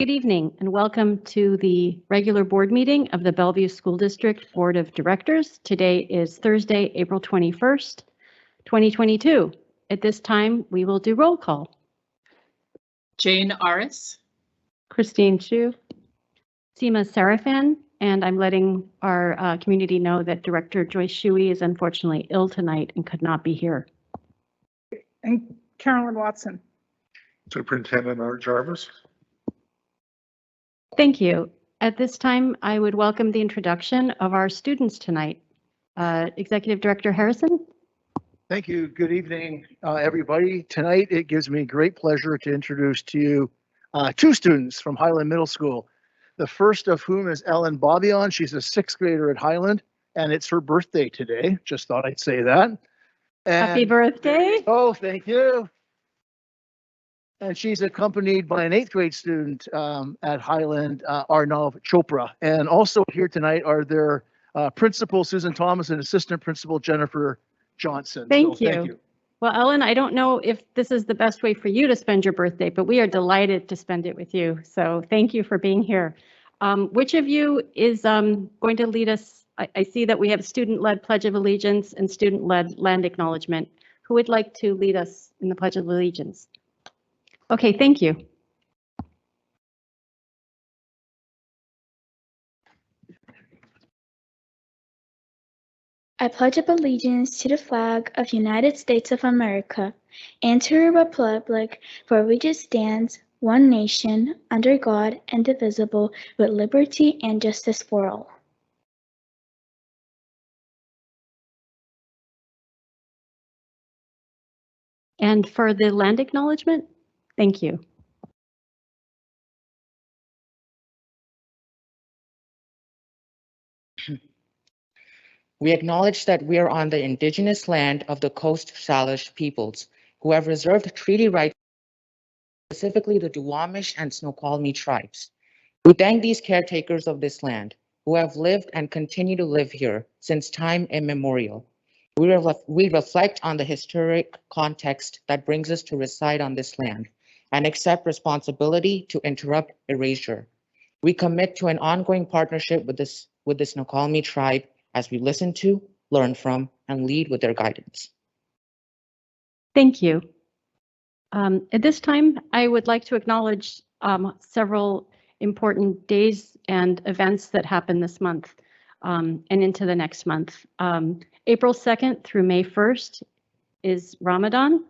Good evening and welcome to the regular board meeting of the Bellevue School District Board of Directors. Today is Thursday, April 21st, 2022. At this time, we will do roll call. Jane Aris. Christine Chu. Seema Sarafan, and I'm letting our community know that Director Joyce Shuey is unfortunately ill tonight and could not be here. And Carolyn Watson. Superintendent Art Jarvis. Thank you. At this time, I would welcome the introduction of our students tonight. Executive Director Harrison. Thank you. Good evening, everybody. Tonight, it gives me great pleasure to introduce to you two students from Highland Middle School. The first of whom is Ellen Bobbion. She's a sixth grader at Highland, and it's her birthday today. Just thought I'd say that. And Happy birthday. oh, thank you. And she's accompanied by an eighth grade student at Highland, Arnav Chopra. And also here tonight are their principal, Susan Thomas, and assistant principal, Jennifer Johnson. Thank So you. Well, Ellen, I don't know if this is the best way for you to spend your birthday, but we are delighted to spend it with you. So thank you for being here. Which of you is going to lead us? I see that we have student-led Pledge of Allegiance and student-led land acknowledgement. Who would like to lead us in the Pledge of Allegiance? Okay, thank you. I pledge allegiance to the flag of the United States of America and to the republic for which it stands, one nation, under God, indivisible, with liberty and justice for all. And for the land acknowledgement, thank you. We acknowledge that we are on the indigenous land of the Coast Salish peoples, who have reserved treaty rights, specifically the Duwamish and Snoqualmie tribes. We thank these caretakers of this land, who have lived and continue to live here since time immemorial. We reflect on the historic context that brings us to reside on this land and accept responsibility to interrupt erasure. We commit to an ongoing partnership with the Snoqualmie tribe as we listen to, learn from, and lead with their guidance. Thank you. At this time, I would like to acknowledge several important days and events that happen this month and into the next month. April 2nd through May 1st is Ramadan.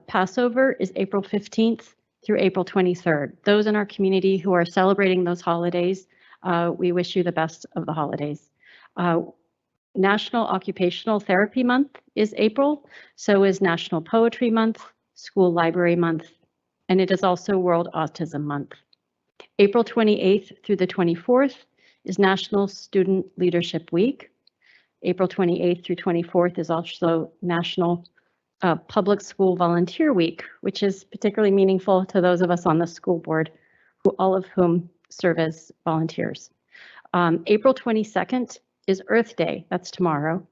Passover is April 15th through April 23rd. Those in our community who are celebrating those holidays, we wish you the best of the holidays. National Occupational Therapy Month is April, so is National Poetry Month, School Library Month, and it is also World Autism Month. April 28th through the 24th is National Student Leadership Week. April 28th through 24th is also National Public School Volunteer Week, which is particularly meaningful to those of us on the school board, all of whom serve as volunteers. April 22nd is Earth Day, that's tomorrow.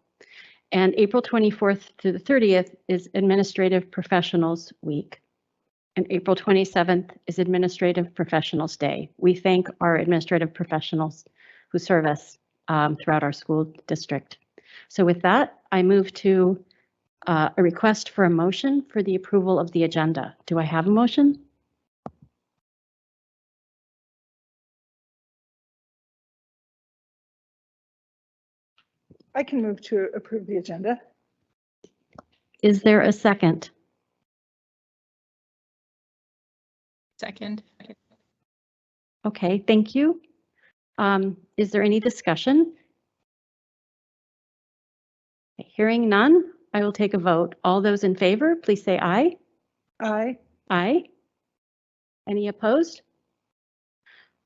And April 24th through the 30th is Administrative Professionals Week. And April 27th is Administrative Professionals Day. We thank our administrative professionals who serve us throughout our school district. So with that, I move to a request for a motion for the approval of the agenda. Do I have a motion? I can move to approve the agenda. Is there a second? Second. Okay, thank you. Is there any discussion? Hearing none, I will take a vote. All those in favor, please say aye. Aye. Aye. Any opposed?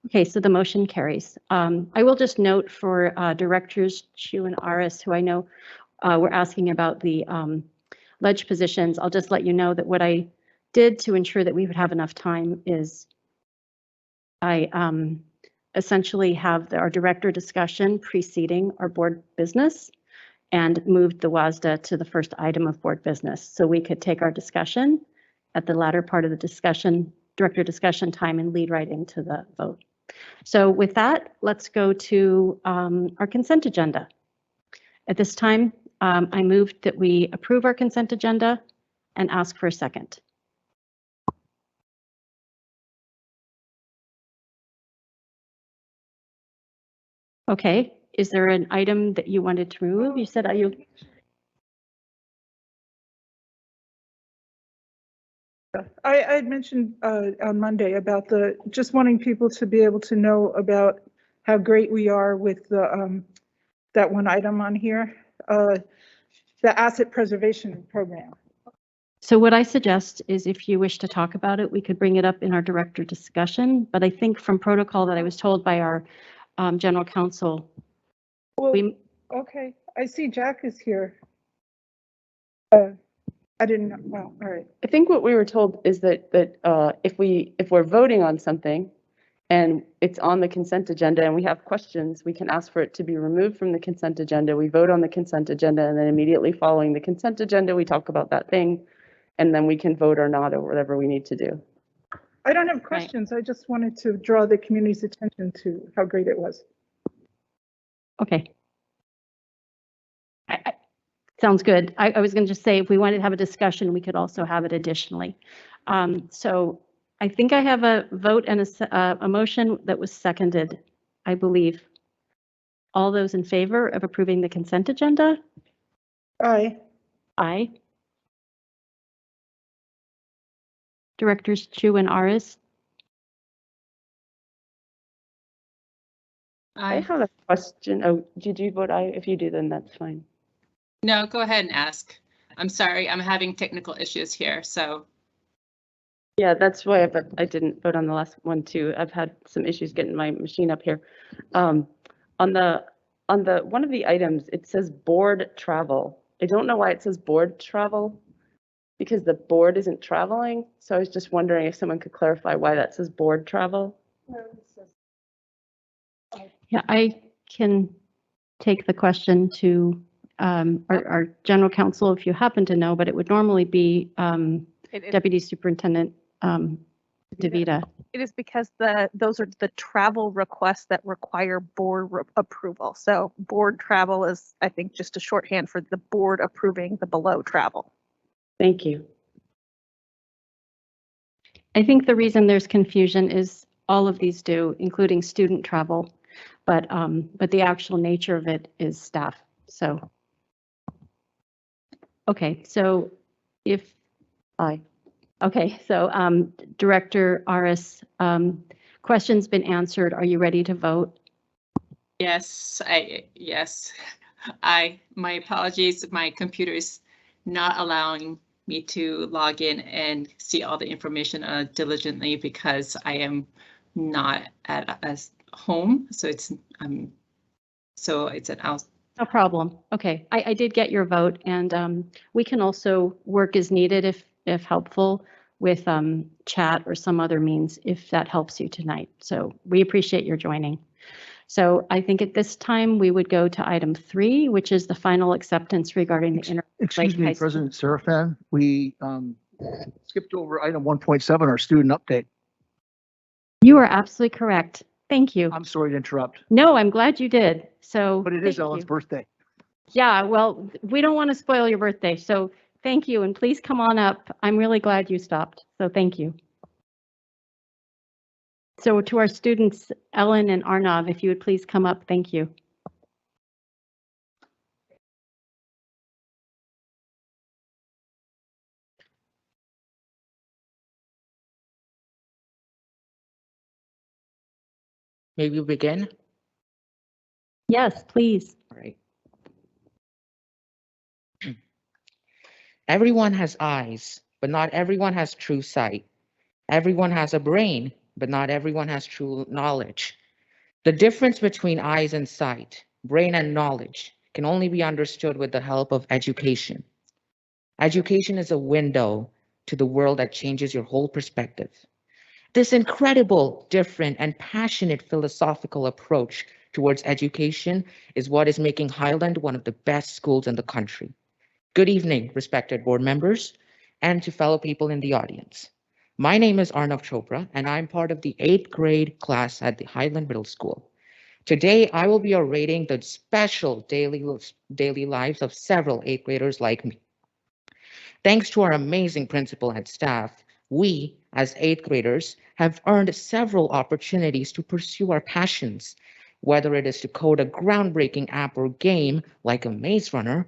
Okay, so the motion carries. I will just note for Directors Chu and Aris, who I know were asking about the ledge positions, I'll just let you know that what I did to ensure that we would have enough time is I essentially have our director discussion preceding our board business and moved the WASDA to the first item of board business. So we could take our discussion at the latter part of the discussion director discussion time and lead right into the vote. So with that, let's go to our consent agenda. At this time, I move that we approve our consent agenda and ask for a second. Okay, is there an item that you wanted to remove? You said, are you? I had mentioned on Monday about just wanting people to be able to know about how great we are with the that one item on here, the asset preservation program. So what I suggest is if you wish to talk about it, we could bring it up in our director discussion. But I think from protocol that I was told by our general counsel, Well, we, okay, I see Jack is here. I didn't know, well, all right. I think what we were told is that if we're voting on something and it's on the consent agenda and we have questions, we can ask for it to be removed from the consent agenda. We vote on the consent agenda, and then immediately following the consent agenda, we talk about that thing, and then we can vote or not or whatever we need to do. I don't have questions. I just wanted to draw the community's attention to how great it was. okay. Sounds good. I was going to just say, if we wanted to have a discussion, we could also have it additionally. So I think I have a vote and a motion that was seconded, I believe. All those in favor of approving the consent agenda? Aye. Aye. Directors Chu and Aris? I Aye. have a question. Oh, did you vote aye? If you do, then that's fine. No, go ahead and ask. I'm sorry, I'm having technical issues here, so. Yeah, that's why I didn't vote on the last one too. I've had some issues getting my machine up here. On the one of the items, it says board travel. I don't know why it says board travel, because the board isn't traveling. So I was just wondering if someone could clarify why that says board travel. Yeah, I can take the question to our general counsel if you happen to know, but it would normally be Deputy Superintendent DeVita. It is because those are the travel requests that require board approval. So board travel is, I think, just a shorthand for the board approving the below travel. Thank you. I think the reason there's confusion is all of these do, including student travel, but the actual nature of it is staff. So, okay, so if Aye. okay, so Director Aris, question's been answered. Are you ready to vote? Yes, my apologies. My computer is not allowing me to log in and see all the information diligently because I am not at home. So it's an out. No problem. Okay, I did get your vote, and we can also work as needed if helpful with chat or some other means if that helps you tonight. So we appreciate your joining. So I think at this time we would go to item 3, which is the final acceptance regarding the inter. Excuse High me, School. President Serafan, we skipped over item 1.7, our student update. You are absolutely correct. Thank you. I'm sorry to interrupt, No, I'm glad you did. So. but it is thank Ellen's you. birthday. Yeah, well, we don't want to spoil your birthday, so thank you, and please come on up. I'm really glad you stopped, so thank you. So to our students, Ellen and Arnav, if you would please come up, thank you. May we begin? Yes, please. All right. Everyone has eyes, but not everyone has true sight. Everyone has a brain, but not everyone has true knowledge. The difference between eyes and sight, brain and knowledge, can only be understood with the help of education. Education is a window to the world that changes your whole perspective. This incredible, different, and passionate philosophical approach towards education is what is making Highland one of the best schools in the country. Good evening, respected board members, and to fellow people in the audience. My name is Arnav Chopra, and I'm part of the 8th grade class at the Highland Middle School. Today, I will be orating the special daily lives of several 8th graders like me. Thanks to our amazing principal and staff, we, as 8th graders, have earned several opportunities to pursue our passions, whether it is to code a groundbreaking app or game like a Maze Runner,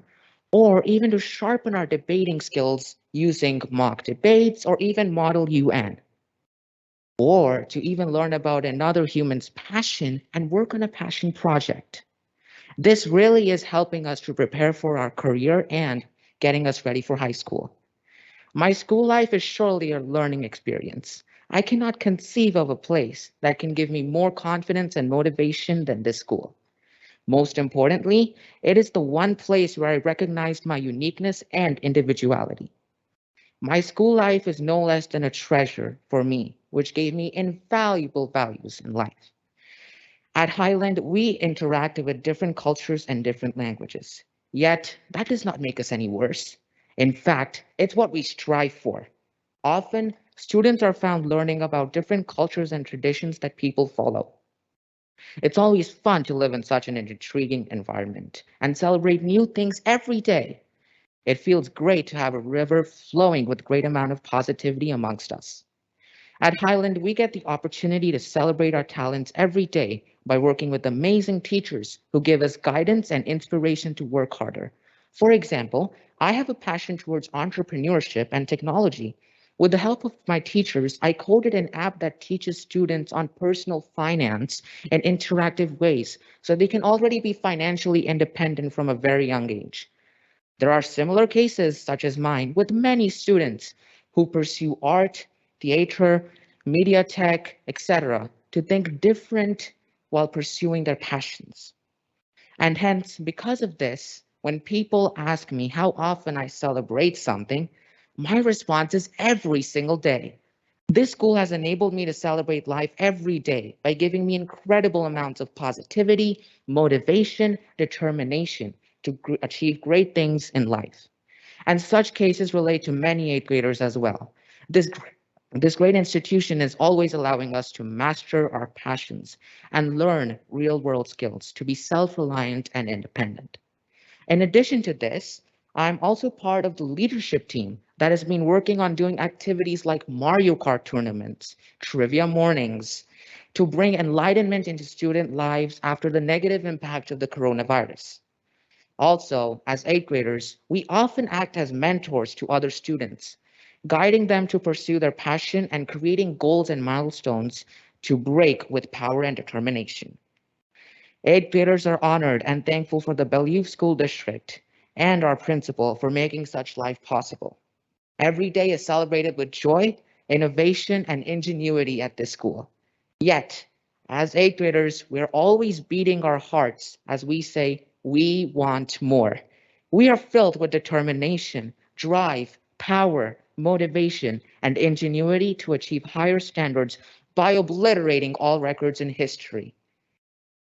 or even to sharpen our debating skills using mock debates or even Model UN, or to even learn about another human's passion and work on a passion project. This really is helping us to prepare for our career and getting us ready for high school. My school life is surely a learning experience. I cannot conceive of a place that can give me more confidence and motivation than this school. Most importantly, it is the one place where I recognized my uniqueness and individuality. My school life is no less than a treasure for me, which gave me invaluable values in life. At Highland, we interact with different cultures and different languages. Yet, that does not make us any worse. In fact, it's what we strive for. Often, students are found learning about different cultures and traditions that people follow. It's always fun to live in such an intriguing environment and celebrate new things every day. It feels great to have a river flowing with great amount of positivity amongst us. At Highland, we get the opportunity to celebrate our talents every day by working with amazing teachers who give us guidance and inspiration to work harder. For example, I have a passion towards entrepreneurship and technology. With the help of my teachers, I coded an app that teaches students on personal finance in interactive ways so they can already be financially independent from a very young age. There are similar cases, such as mine, with many students who pursue art, theater, media tech, etc., to think different while pursuing their passions. And hence, because of this, when people ask me how often I celebrate something, my response is every single day. This school has enabled me to celebrate life every day by giving me incredible amounts of positivity, motivation, determination to achieve great things in life. And such cases relate to many 8th graders as well. This great institution is always allowing us to master our passions and learn real world skills to be self-reliant and independent. In addition to this, I'm also part of the leadership team that has been working on doing activities like Mario Kart tournaments, trivia mornings, to bring enlightenment into student lives after the negative impact of the coronavirus. Also, as 8th graders, we often act as mentors to other students, guiding them to pursue their passion and creating goals and milestones to break with power and determination. 8th graders are honored and thankful for the Bellevue School District and our principal for making such life possible. Every day is celebrated with joy, innovation, and ingenuity at this school. Yet, as 8th graders, we're always beating our hearts as we say, we want more. We are filled with determination, drive, power, motivation, and ingenuity to achieve higher standards by obliterating all records in history.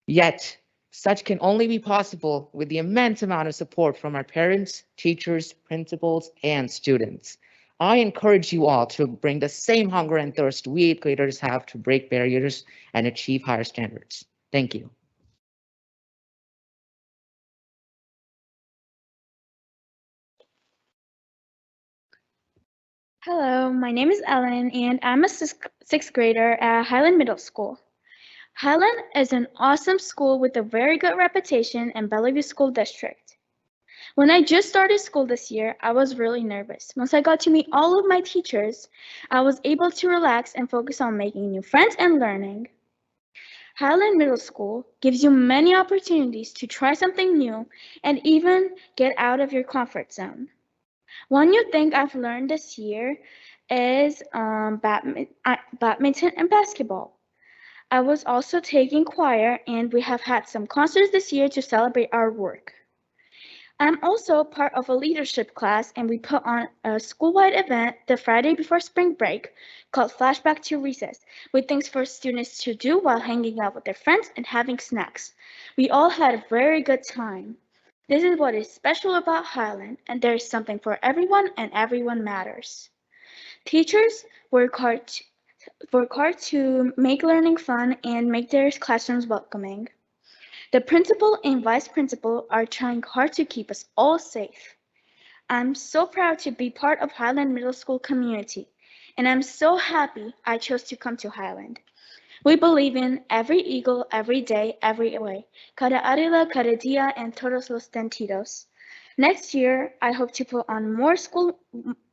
Yet, such can only be possible with the immense amount of support from our parents, teachers, principals, and students. I encourage you all to bring the same hunger and thirst we 8th graders have to break barriers and achieve higher standards. Thank you. Hello, my name is Ellen, and I'm a sixth grader at Highland Middle School. Highland is an awesome school with a very good reputation in Bellevue School District. When I just started school this year, I was really nervous. Once I got to meet all of my teachers, I was able to relax and focus on making new friends and learning. Highland Middle School gives you many opportunities to try something new and even get out of your comfort zone. One new thing I've learned this year is badminton and basketball. I was also taking choir, and we have had some concerts this year to celebrate our work. I'm also part of a leadership class, and we put on a school-wide event the Friday before spring break called Flashback to Recess, with things for students to do while hanging out with their friends and having snacks. We all had a very good time. This is what is special about Highland, and there is something for everyone, and everyone matters. Teachers work hard to make learning fun and make their classrooms welcoming. The principal and vice principal are trying hard to keep us all safe. I'm so proud to be part of Highland Middle School community, and I'm so happy I chose to come to Highland. We believe in every eagle, every day, every way. Cada águila, cada día, and todos los sentidos. Next year, I hope to put on more school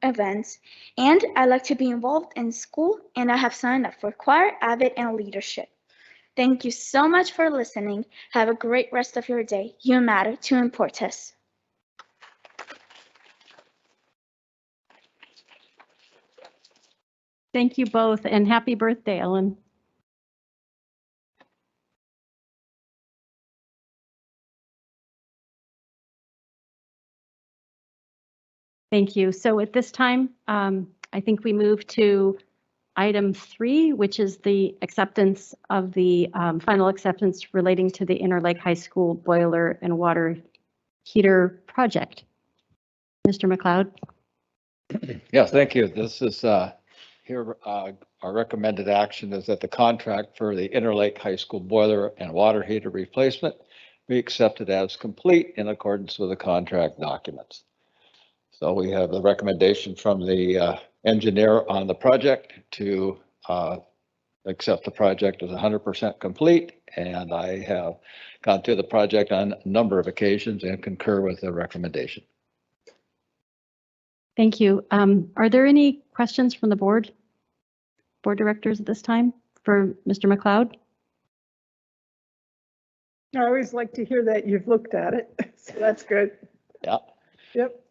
events, and I like to be involved in school, and I have signed up for choir, AVID, and leadership. Thank you so much for listening. Have a great rest of your day. You matter to Importus. Thank you both, and happy birthday, Ellen. Thank you. So at this time, I think we move to item 3, which is the acceptance of the final acceptance relating to the Inner Lake High School boiler and water heater project. Mr. McLeod? Yeah, thank you. This is here, our recommended action is that the contract for the Inner Lake High School boiler and water heater replacement be accepted as complete in accordance with the contract documents. So we have the recommendation from the engineer on the project to accept the project as 100% complete. And I have gone through the project on a number of occasions and concur with the recommendation. Thank you. Are there any questions from the board directors at this time for Mr. McLeod? I always like to hear that you've looked at it, so that's good. Yeah. Yep.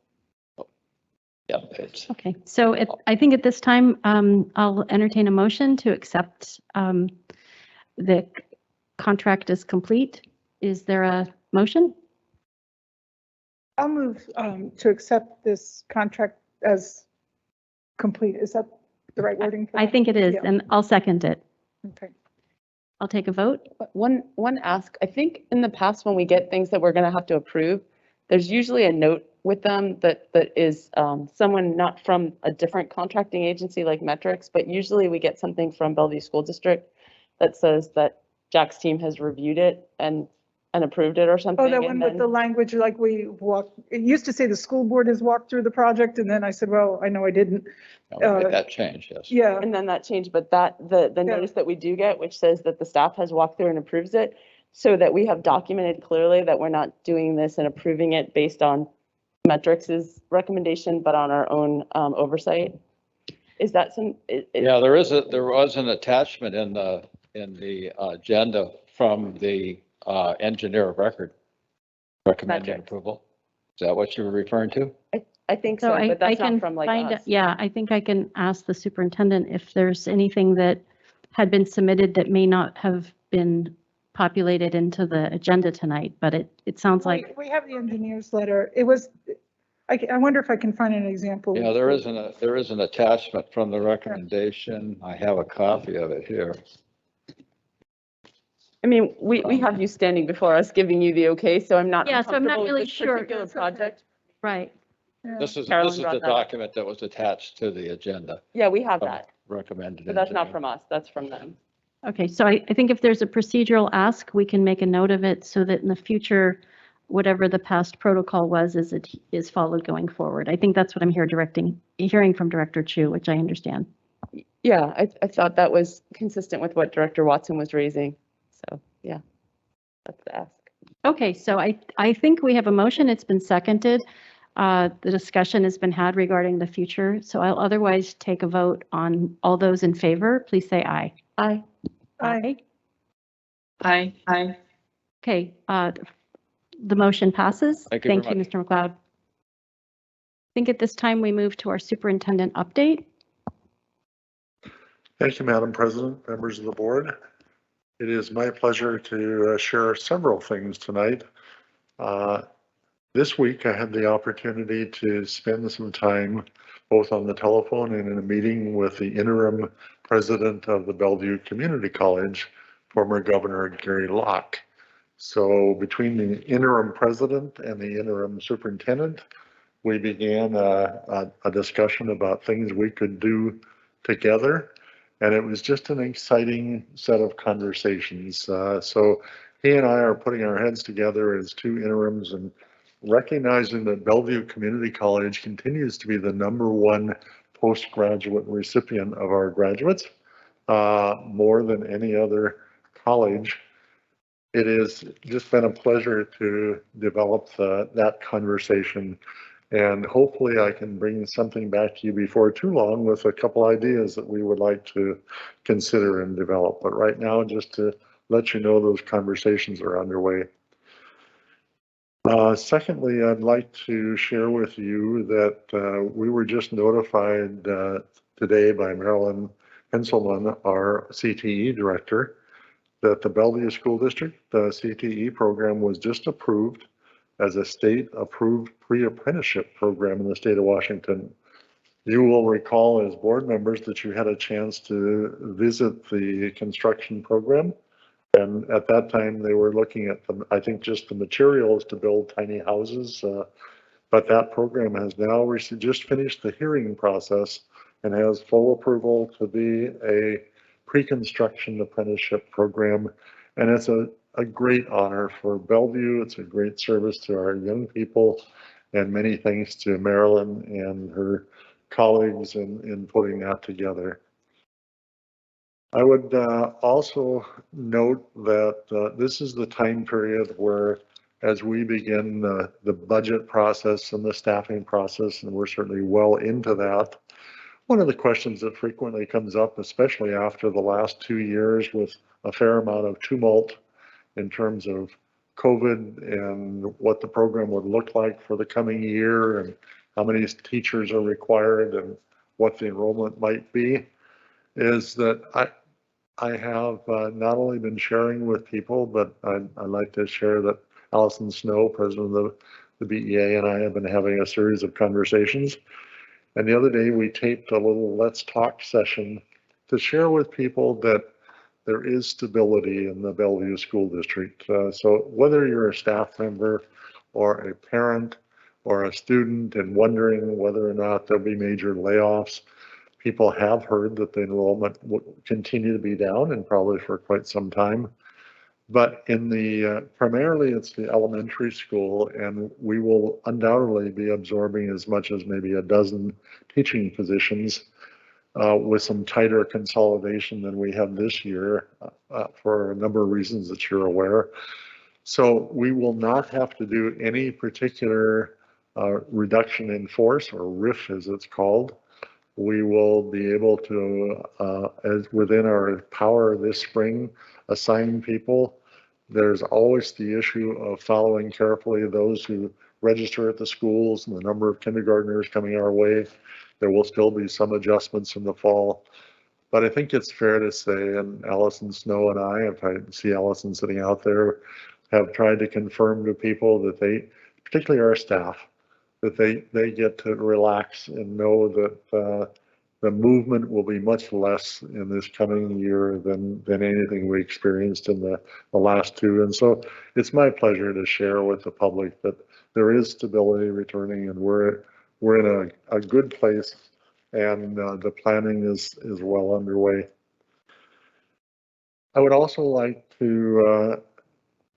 Yeah. It's, Okay, so I think at this time, I'll entertain a motion to accept the contract as complete. Is there a motion? I'll move to accept this contract as complete. Is that the right wording? For I that? think it is, Yeah. and I'll second it. Okay. I'll take a vote. One ask, I think in the past when we get things that we're going to have to approve, there's usually a note with them that is someone not from a different contracting agency like Metrics, but usually we get something from Bellevue School District that says that Jack's team has reviewed it and approved it or something. Oh, that one with the language, like we walked, it used to say the school board has walked through the project, and then I said, well, I know I didn't. that change, yes. Yeah, And then that changed, but the notice that we do get, which says that the staff has walked through and approves it, so that we have documented clearly that we're not doing this and approving it based on Metrics's recommendation, but on our own oversight. Is that some? Yeah, there was an attachment in the agenda from the engineer of record recommending Metrics. approval. Is that what you were referring to? I think So so, I but that's can not from like find, us. yeah, I think I can ask the superintendent if there's anything that had been submitted that may not have been populated into the agenda tonight, but it sounds like, we have the engineer's letter. It was, I wonder if I can find an example. Yeah, there is an attachment from the recommendation. I have a copy of it here. I mean, we have you standing before us giving you the okay, so I'm not Yeah, so I'm not uncomfortable with really this sure. particular That's okay. project. right. Yeah. This is Carolyn the brought that up. document that was attached to the agenda. Yeah, we have from that, Recommended. but that's not engineer. from us, that's from them. Okay, so I think if there's a procedural ask, we can make a note of it so that in the future, whatever the past protocol was, is followed going forward. I think that's what I'm hearing from Director Chu, which I understand. Yeah, I thought that was consistent with what Director Watson was raising, so, yeah, that's the ask. Okay, so I think we have a motion. It's been seconded. The discussion has been had regarding the future, so I'll otherwise take a vote on all those in favor. Please say aye. Aye. Aye. Aye. Okay, the motion passes. Thank you very Thank you, Mr. McLeod. I think at this time we move to our superintendent update. Thank you, Madam President, members of the board. It is my pleasure to share several things tonight. This week, I had the opportunity to spend some time both on the telephone and in a meeting with the interim president of the Bellevue Community College, former Governor Gary Locke. So between the interim president and the interim superintendent, we began a discussion about things we could do together. And it was just an exciting set of conversations. So he and I are putting our heads together as two interims and recognizing that Bellevue Community College continues to be the #1 postgraduate recipient of our graduates, more than any other college. It has just been a pleasure to develop that conversation, and hopefully I can bring something back to you before too long with a couple ideas that we would like to consider and develop. But right now, just to let you know, those conversations are underway. Secondly, I'd like to share with you that we were just notified today by Marilyn Henselman, our CTE director, that the Bellevue School District, the CTE program was just approved as a state-approved pre-apprenticeship program in the state of Washington. You will recall as board members that you had a chance to visit the construction program. And at that time, they were looking at, I think, just the materials to build tiny houses. But that program has now just finished the hearing process and has full approval to be a pre-construction apprenticeship program. And it's a great honor for Bellevue. It's a great service to our young people, and many thanks to Marilyn and her colleagues in putting that together. I would also note that this is the time period where, as we begin the budget process and the staffing process, and we're certainly well into that, one of the questions that frequently comes up, especially after the last 2 years with a fair amount of tumult in terms of COVID and what the program would look like for the coming year and how many teachers are required and what the enrollment might be, is that I have not only been sharing with people, but I'd like to share that Allison Snow, president of the BEA, and I have been having a series of conversations. And the other day we taped a little Let's Talk session to share with people that there is stability in the Bellevue School District. So whether you're a staff member or a parent or a student and wondering whether or not there'll be major layoffs, people have heard that the enrollment will continue to be down and probably for quite some time. But in the primarily it's the elementary school, and we will undoubtedly be absorbing as much as maybe a dozen teaching positions with some tighter consolidation than we have this year for a number of reasons that you're aware. So we will not have to do any particular reduction in force, or RIF as it's called. We will be able to, as within our power this spring, assign people. There's always the issue of following carefully those who register at the schools and the number of kindergartners coming our way. There will still be some adjustments in the fall. But I think it's fair to say, and Allison Snow and I, if I see Allison sitting out there, have tried to confirm to people that they, particularly our staff, that they get to relax and know that the movement will be much less in this coming year than anything we experienced in the last two. And so it's my pleasure to share with the public that there is stability returning, and we're in a good place, and the planning is well underway. I would also like to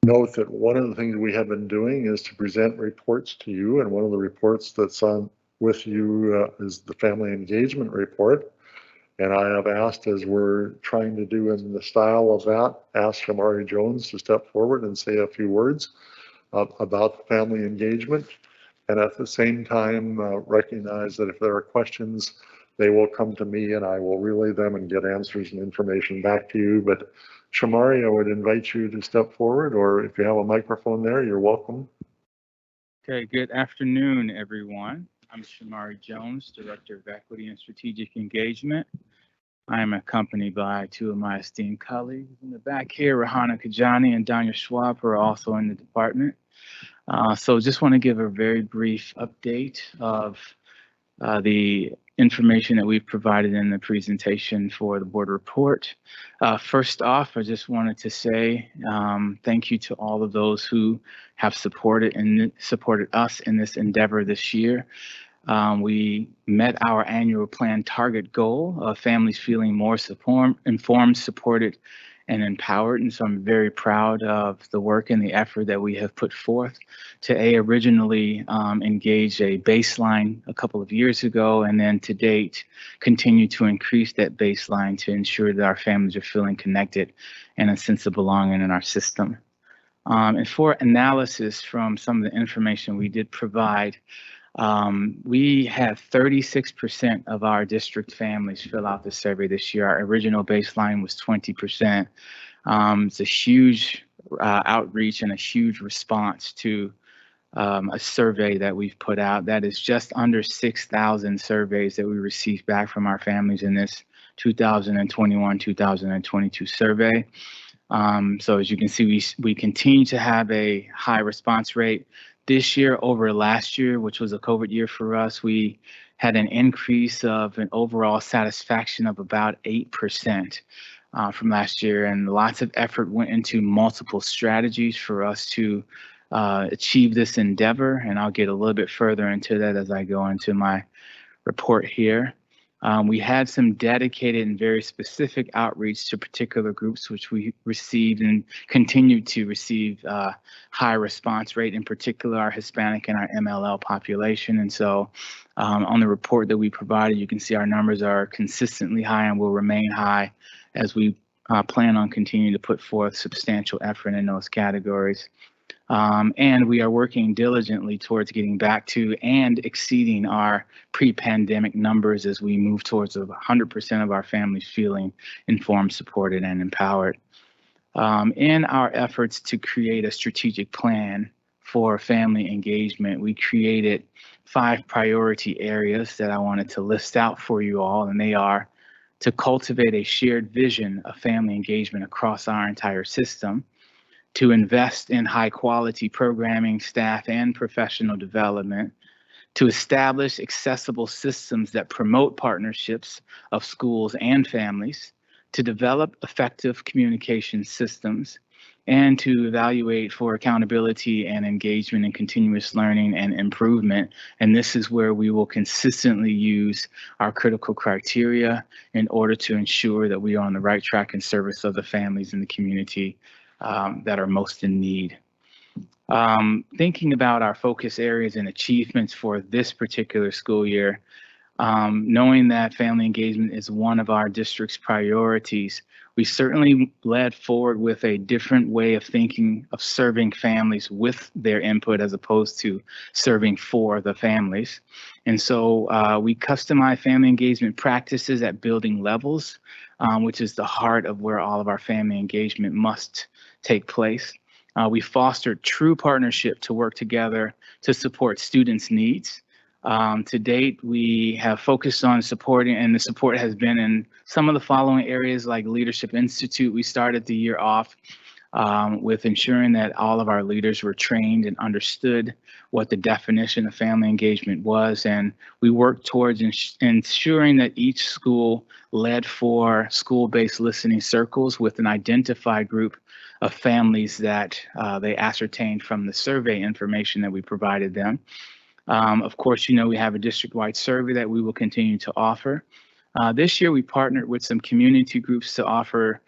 note that one of the things we have been doing is to present reports to you, and one of the reports that's on with you is the family engagement report. And I have asked, as we're trying to do in the style of that, ask Shamari Jones to step forward and say a few words about family engagement. And at the same time, recognize that if there are questions, they will come to me and I will relay them and get answers and information back to you. But Shamari, I would invite you to step forward, or if you have a microphone there, you're welcome. Okay, good afternoon, everyone. I'm Shamari Jones, Director of Equity and Strategic Engagement. I am accompanied by two of my esteemed colleagues in the back here, Rahana Kajani and Danya Schwab, who are also in the department. So just want to give a very brief update of the information that we've provided in the presentation for the board report. First off, I just wanted to say thank you to all of those who have supported us in this endeavor this year. We met our annual plan target goal of families feeling more informed, supported, and empowered. And so I'm very proud of the work and the effort that we have put forth to originally engage a baseline a couple of years ago, and then to date, continue to increase that baseline to ensure that our families are feeling connected and a sense of belonging in our system. And for analysis from some of the information we did provide, we had 36% of our district families fill out the survey this year. Our original baseline was 20%. It's a huge outreach and a huge response to a survey that we've put out. That is just under 6,000 surveys that we received back from our families in this 2021-2022 survey. So as you can see, we continue to have a high response rate. This year over last year, which was a COVID year for us, we had an increase of an overall satisfaction of about 8% from last year. And lots of effort went into multiple strategies for us to achieve this endeavor. And I'll get a little bit further into that as I go into my report here. We had some dedicated and very specific outreach to particular groups, which we received and continue to receive high response rate, in particular our Hispanic and our MLL population. And so on the report that we provided, you can see our numbers are consistently high and will remain high as we plan on continuing to put forth substantial effort in those categories. And we are working diligently towards getting back to and exceeding our pre-pandemic numbers as we move towards 100% of our families feeling informed, supported, and empowered. In our efforts to create a strategic plan for family engagement, we created 5 priority areas that I wanted to list out for you all, and they are to cultivate a shared vision of family engagement across our entire system, to invest in high quality programming, staff, and professional development, to establish accessible systems that promote partnerships of schools and families, to develop effective communication systems, and to evaluate for accountability and engagement and continuous learning and improvement. And this is where we will consistently use our critical criteria in order to ensure that we are on the right track in service of the families in the community that are most in need. Thinking about our focus areas and achievements for this particular school year, knowing that family engagement is one of our district's priorities, we certainly led forward with a different way of thinking of serving families with their input as opposed to serving for the families. And so we customized family engagement practices at building levels, which is the heart of where all of our family engagement must take place. We fostered true partnership to work together to support students' needs. To date, we have focused on supporting, and the support has been in some of the following areas like Leadership Institute. We started the year off with ensuring that all of our leaders were trained and understood what the definition of family engagement was. And we worked towards ensuring that each school led for school-based listening circles with an identified group of families that they ascertained from the survey information that we provided them. Of course, you know, we have a district-wide survey that we will continue to offer. This year, we partnered with some community groups to offer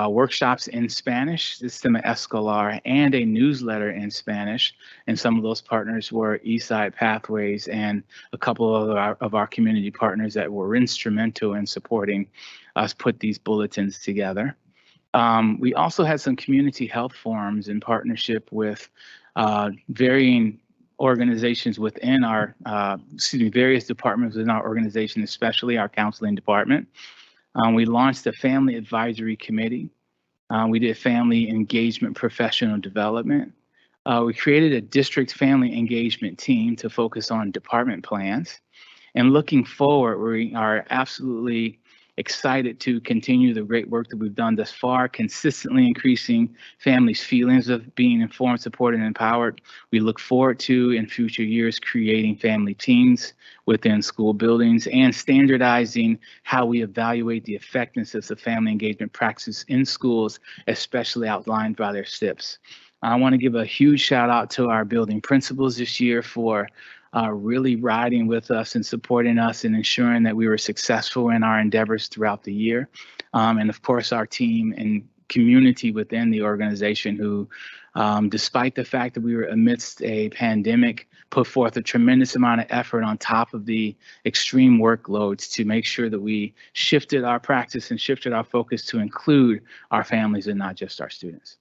workshops in Spanish, Sistema Escolar, and a newsletter in Spanish. And some of those partners were Eastside Pathways and a couple of our community partners that were instrumental in supporting us put these bulletins together. We also had some community health forums in partnership with varying organizations within our, various departments within our organization, especially our counseling department. We launched a family advisory committee. We did family engagement professional development. We created a district family engagement team to focus on department plans. And looking forward, we are absolutely excited to continue the great work that we've done thus far, consistently increasing families' feelings of being informed, supported, and empowered. We look forward to, in future years, creating family teams within school buildings and standardizing how we evaluate the effectiveness of family engagement practices in schools, especially outlined by their SIPs. I want to give a huge shout out to our building principals this year for really riding with us and supporting us and ensuring that we were successful in our endeavors throughout the year. And of course, our team and community within the organization who, despite the fact that we were amidst a pandemic, put forth a tremendous amount of effort on top of the extreme workloads to make sure that we shifted our practice and shifted our focus to include our families and not just our students.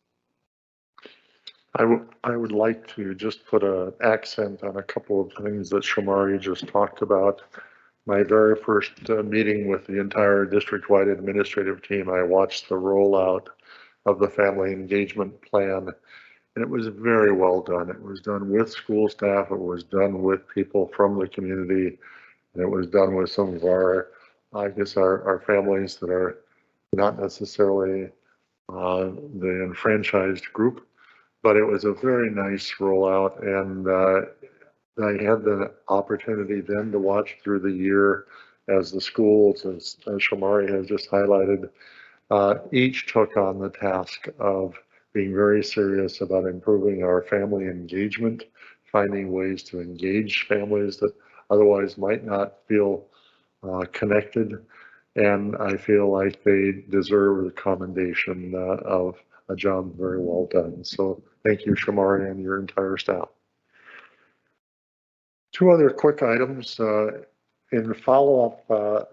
I would like to just put an accent on a couple of things that Shamari just talked about. My very first meeting with the entire district-wide administrative team, I watched the rollout of the family engagement plan, and it was very well done. It was done with school staff, it was done with people from the community, and it was done with some of our, I guess, our families that are not necessarily the enfranchised group. But it was a very nice rollout, and I had the opportunity then to watch through the year as the schools, as Shamari has just highlighted, each took on the task of being very serious about improving our family engagement, finding ways to engage families that otherwise might not feel connected. And I feel like they deserve the commendation of a job very well done. So thank you, Shamari, and your entire staff. Two other quick items. In follow-up,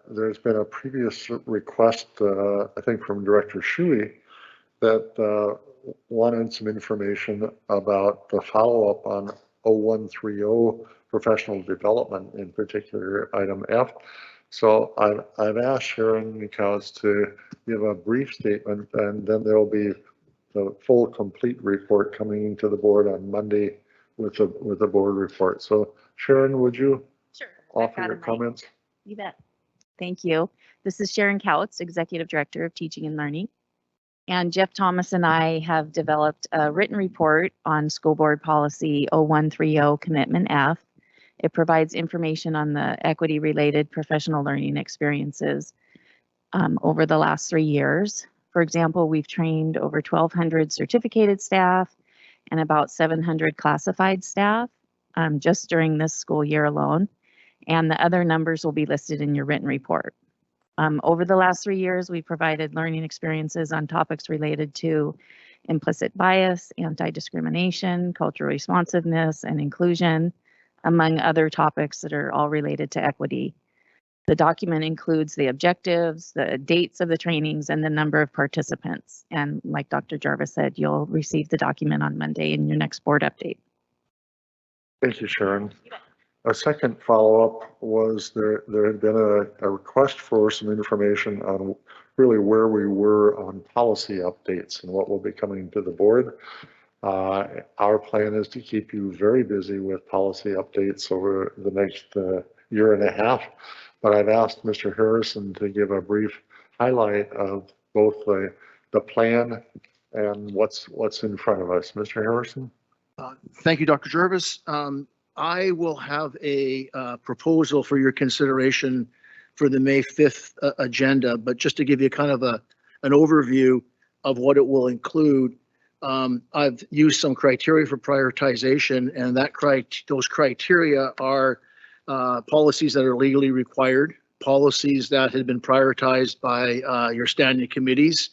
there's been a previous request, I think from Director Shuey, that wanted some information about the follow-up on 0130 professional development, in particular item F. So I've asked Sharon Mikaus to give a brief statement, and then there'll be the full complete report coming to the board on Monday with the board report. So Sharon, would you offer your comments? You bet. Thank you. This is Sharon Couts, Executive Director of Teaching and Learning. And Jeff Thomas and I have developed a written report on School Board Policy 0130 Commitment F. It provides information on the equity-related professional learning experiences over the last 3 years. For example, we've trained over 1,200 certificated staff and about 700 classified staff just during this school year alone. And the other numbers will be listed in your written report. Over the last 3 years, we provided learning experiences on topics related to implicit bias, anti-discrimination, cultural responsiveness, and inclusion, among other topics that are all related to equity. The document includes the objectives, the dates of the trainings, and the number of participants. And like Dr. Jarvis said, you'll receive the document on Monday in your next board update. Thank you, Sharon. A second follow-up was there had been a request for some information on really where we were on policy updates and what will be coming to the board. Our plan is to keep you very busy with policy updates over the next year and a half. But I've asked Mr. Harrison to give a brief highlight of both the plan and what's in front of us. Mr. Harrison? Thank you, Dr. Jarvis. I will have a proposal for your consideration for the May 5th agenda, but just to give you kind of an overview of what it will include, I've used some criteria for prioritization, and those criteria are policies that are legally required, policies that had been prioritized by your standing committees,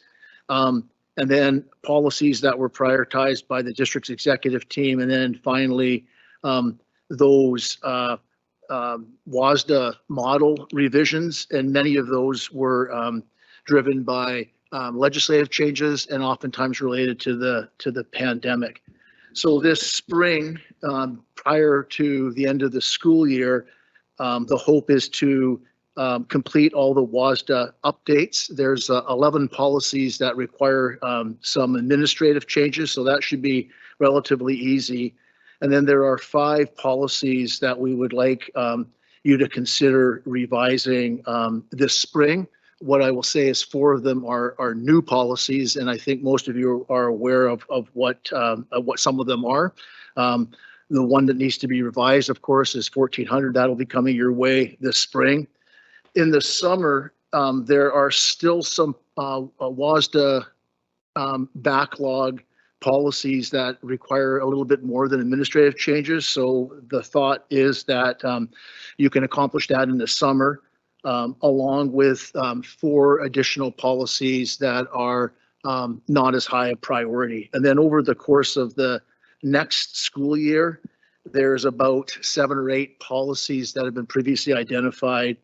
and then policies that were prioritized by the district's executive team, and then finally those WASDA model revisions, and many of those were driven by legislative changes and oftentimes related to the pandemic. So this spring, prior to the end of the school year, the hope is to complete all the WASDA updates. There's 11 policies that require some administrative changes, so that should be relatively easy. And then there are 5 policies that we would like you to consider revising this spring. What I will say is 4 of them are new policies, and I think most of you are aware of what some of them are. The one that needs to be revised, of course, is 1400. That'll be coming your way this spring. In the summer, there are still some WASDA backlog policies that require a little bit more than administrative changes. So the thought is that you can accomplish that in the summer, along with 4 additional policies that are not as high a priority. And then over the course of the next school year, there's about 7 or 8 policies that have been previously identified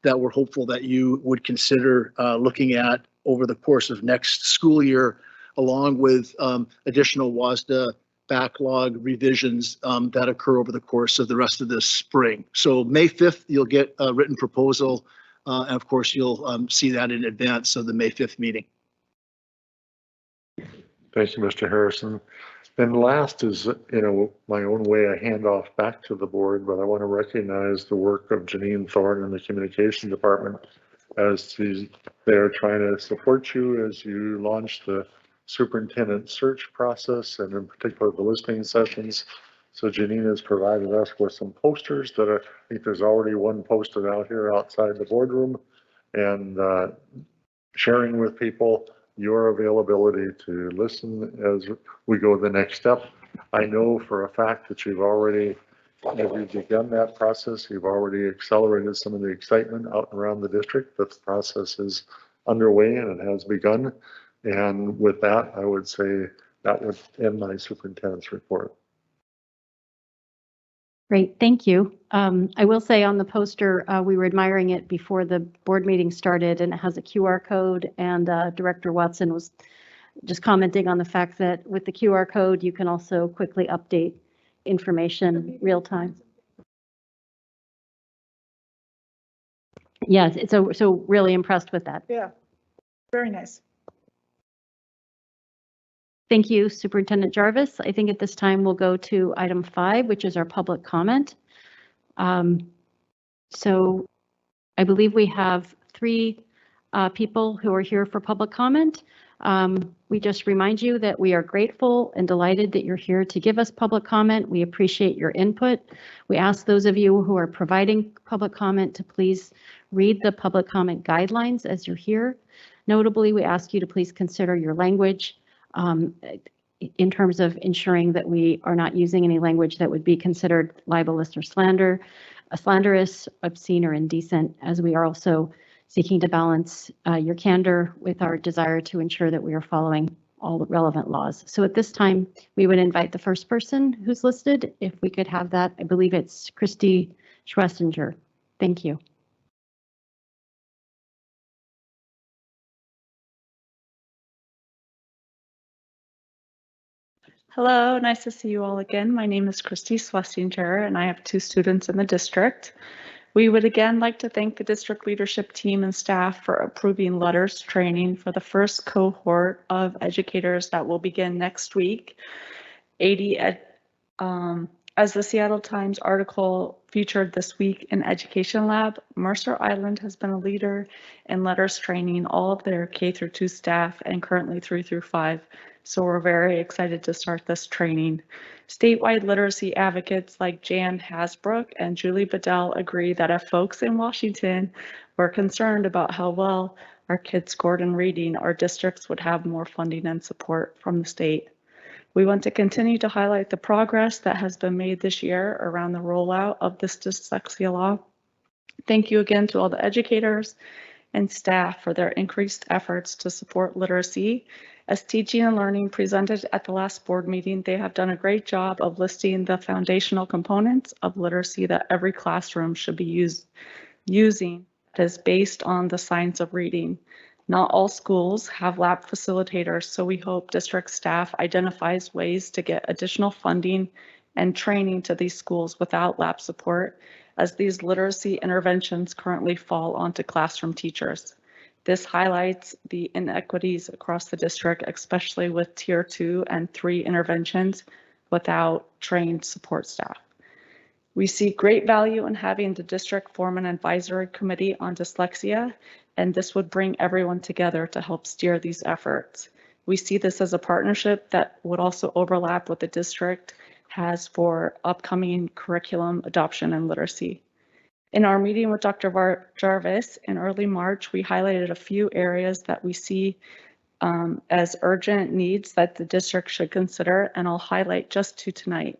that we're hopeful that you would consider looking at over the course of next school year, along with additional WASDA backlog revisions that occur over the course of the rest of this spring. So May 5th, you'll get a written proposal. And of course, you'll see that in advance of the May 5th meeting. Thank you, Mr. Harrison. And last is, my own way I hand off back to the board, but I want to recognize the work of Janine Thorne in the communication department as they're trying to support you as you launch the superintendent search process, and in particular the listening sessions. So Janine has provided us with some posters that I think there's already one posted out here outside the boardroom, and sharing with people your availability to listen as we go the next step. I know for a fact that you've begun that process. You've already accelerated some of the excitement out and around the district, but the process is underway and it has begun. And with that, I would say that would end my superintendent's report. Great, thank you. I will say on the poster, we were admiring it before the board meeting started, and it has a QR code, and Director Watson was just commenting on the fact that with the QR code, you can also quickly update information real time. Yes, it's so really impressed with that. Yeah, very nice. Thank you, Superintendent Jarvis. I think at this time we'll go to item 5, which is our public comment. So I believe we have 3 people who are here for public comment. We just remind you that we are grateful and delighted that you're here to give us public comment. We appreciate your input. We ask those of you who are providing public comment to please read the public comment guidelines as you're here. Notably, we ask you to please consider your language in terms of ensuring that we are not using any language that would be considered libelous or slanderous, obscene, or indecent, as we are also seeking to balance your candor with our desire to ensure that we are following all the relevant laws. So at this time, we would invite the first person who's listed. If we could have that, I believe it's Christy Schwessinger. Thank you. Hello, nice to see you all again. My name is Christy Schlesinger, and I have 2 students in the district. We would again like to thank the district leadership team and staff for approving letters training for the first cohort of educators that will begin next week. As the Seattle Times article featured this week in Education Lab, Mercer Island has been a leader in letters training all of their K-2 staff and currently 3 through 5. So we're very excited to start this training. Statewide literacy advocates like Jan Hasbrook and Julie Bedell agree that if folks in Washington were concerned about how well our kids scored in reading, our districts would have more funding and support from the state. We want to continue to highlight the progress that has been made this year around the rollout of this dyslexia law. Thank you again to all the educators and staff for their increased efforts to support literacy. As Teaching and Learning presented at the last board meeting, they have done a great job of listing the foundational components of literacy that every classroom should be using that is based on the science of reading. Not all schools have lab facilitators, so we hope district staff identifies ways to get additional funding and training to these schools without lab support, as these literacy interventions currently fall onto classroom teachers. This highlights the inequities across the district, especially with tier 2 and 3 interventions without trained support staff. We see great value in having the district form an advisory committee on dyslexia, and this would bring everyone together to help steer these efforts. We see this as a partnership that would also overlap what the district has for upcoming curriculum adoption and literacy. In our meeting with Dr. Jarvis in early March, we highlighted a few areas that we see as urgent needs that the district should consider, and I'll highlight just two tonight.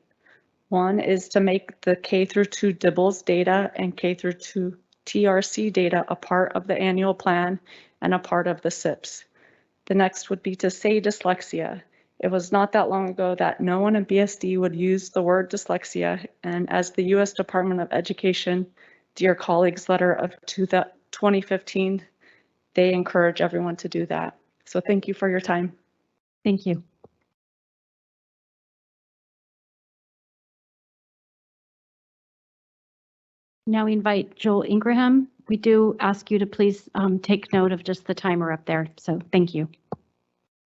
One is to make the K-2 DIBELS data and K-2 TRC data a part of the annual plan and a part of the SIPs. The next would be to say dyslexia. It was not that long ago that no one in BSD would use the word dyslexia, and as the U.S. Department of Education Dear Colleagues letter of 2015, they encourage everyone to do that. So thank you for your time. Thank you. Now we invite Joel Ingraham. We do ask you to please take note of just the timer up there. So thank you.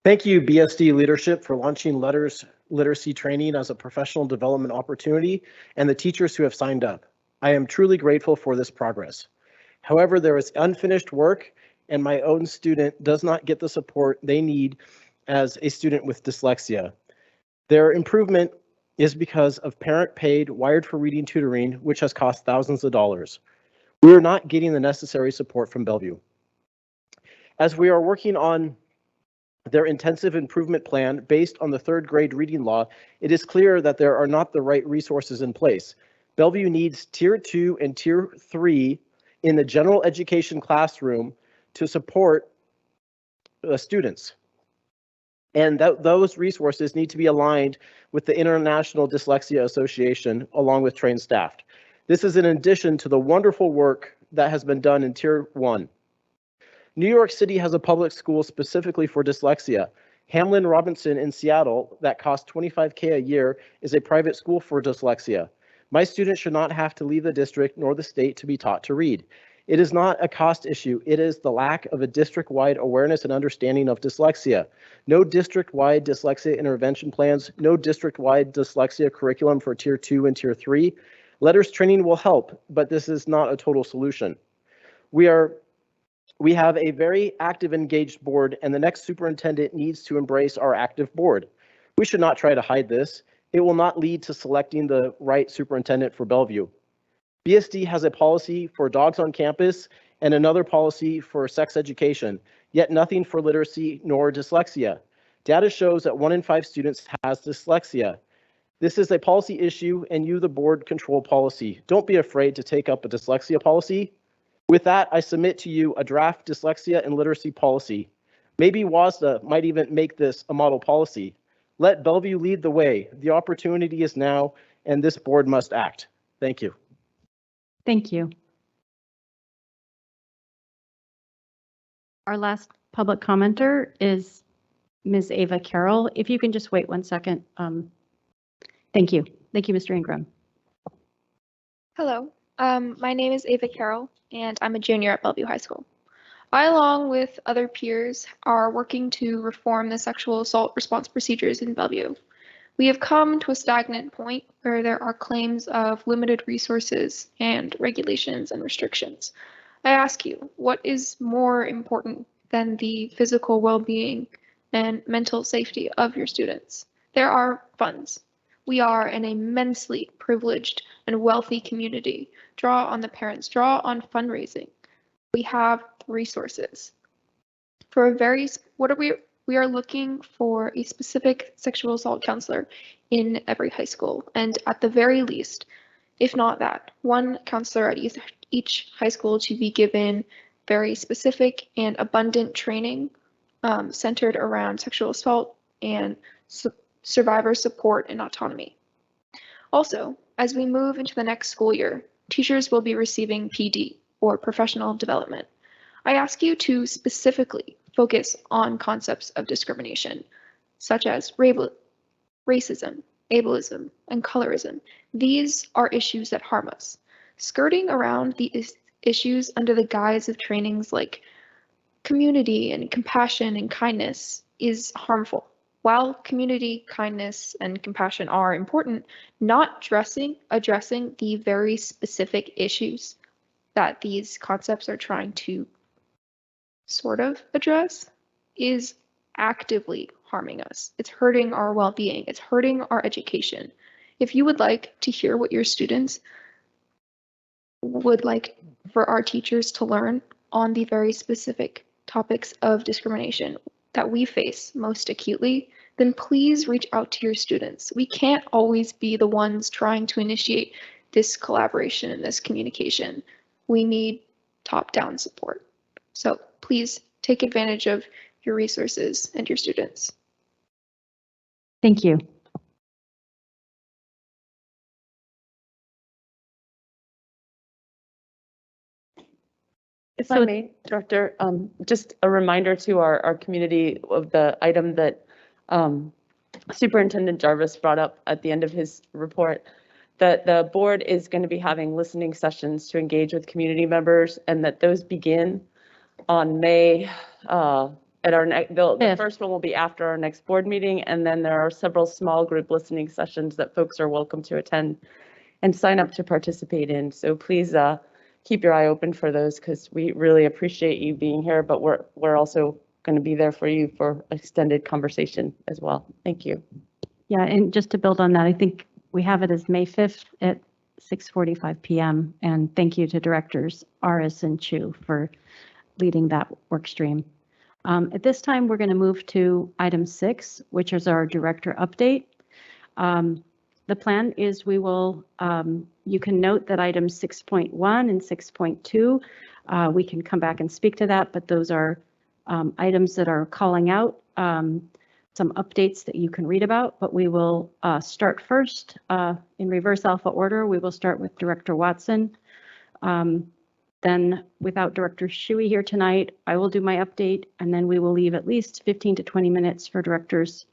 Thank you, BSD leadership, for launching literacy training as a professional development opportunity and the teachers who have signed up. I am truly grateful for this progress. However, there is unfinished work and my own student does not get the support they need as a student with dyslexia. Their improvement is because of parent-paid Wired for Reading tutoring, which has cost thousands of dollars. We are not getting the necessary support from Bellevue. As we are working on their intensive improvement plan based on the third grade reading law, it is clear that there are not the right resources in place. Bellevue needs Tier 2 and Tier 3 in the general education classroom to support students. And those resources need to be aligned with the International Dyslexia Association along with trained staff. This is in addition to the wonderful work that has been done in Tier 1. New York City has a public school specifically for dyslexia. Hamlin Robinson in Seattle, that costs $25,000 a year, is a private school for dyslexia. My students should not have to leave the district nor the state to be taught to read. It is not a cost issue. It is the lack of a district-wide awareness and understanding of dyslexia. No district-wide dyslexia intervention plans, no district-wide dyslexia curriculum for Tier 2 and Tier 3. Letters training will help, but this is not a total solution. We have a very active, engaged board, and the next superintendent needs to embrace our active board. We should not try to hide this. It will not lead to selecting the right superintendent for Bellevue. BSD has a policy for dogs on campus and another policy for sex education, yet nothing for literacy nor dyslexia. Data shows that 1 in 5 students has dyslexia. This is a policy issue and you, the board, control policy. Don't be afraid to take up a dyslexia policy. With that, I submit to you a draft dyslexia and literacy policy. Maybe WASDA might even make this a model policy. Let Bellevue lead the way. The opportunity is now, and this board must act. Thank you. Thank you. Our last public commenter is Ms. Ava Carroll. If you can just wait 1 second. Thank you. Thank you, Mr. Ingram. Hello, my name is Ava Carroll, and I'm a junior at Bellevue High School. I, along with other peers, are working to reform the sexual assault response procedures in Bellevue. We have come to a stagnant point where there are claims of limited resources and regulations and restrictions. I ask you, what is more important than the physical well-being and mental safety of your students? There are funds. We are an immensely privileged and wealthy community. Draw on the parents, draw on fundraising. We have resources. For a very, we are looking for a specific sexual assault counselor in every high school, and at the very least, if not that, one counselor at each high school to be given very specific and abundant training centered around sexual assault and survivor support and autonomy. Also, as we move into the next school year, teachers will be receiving PD, or professional development. I ask you to specifically focus on concepts of discrimination, such as racism, ableism, and colorism. These are issues that harm us. Skirting around these issues under the guise of trainings like community and compassion and kindness is harmful. while community kindness and compassion are important, not addressing the very specific issues that these concepts are trying to sort of address is actively harming us. It's hurting our well-being. It's hurting our education. If you would like to hear what your students would like for our teachers to learn on the very specific topics of discrimination that we face most acutely, then please reach out to your students. We can't always be the ones trying to initiate this collaboration and this communication. We need top-down support. So please take advantage of your resources and your students. Thank you. If I may, Director, just a reminder to our community of the item that Superintendent Jarvis brought up at the end of his report, that the board is going to be having listening sessions to engage with community members, and that those begin on May at our next, the first one will be after our next board meeting, and then there are several small group listening sessions that folks are welcome to attend and sign up to participate in. So please keep your eye open for those, because we really appreciate you being here, but we're also going to be there for you for extended conversation as well. Thank you. Yeah, and just to build on that, I think we have it as May 5th at 6:45 p.m. And thank you to Directors Aris and Chu for leading that work stream. At this time, we're going to move to item 6, which is our director update. The plan is we will, you can note that items 6.1 and 6.2, we can come back and speak to that, but those are items that are calling out some updates that you can read about, but we will start first in reverse alpha order. We will start with Director Watson. Then without Director Shuey here tonight, I will do my update, and then we will leave at least 15 to 20 minutes for Directors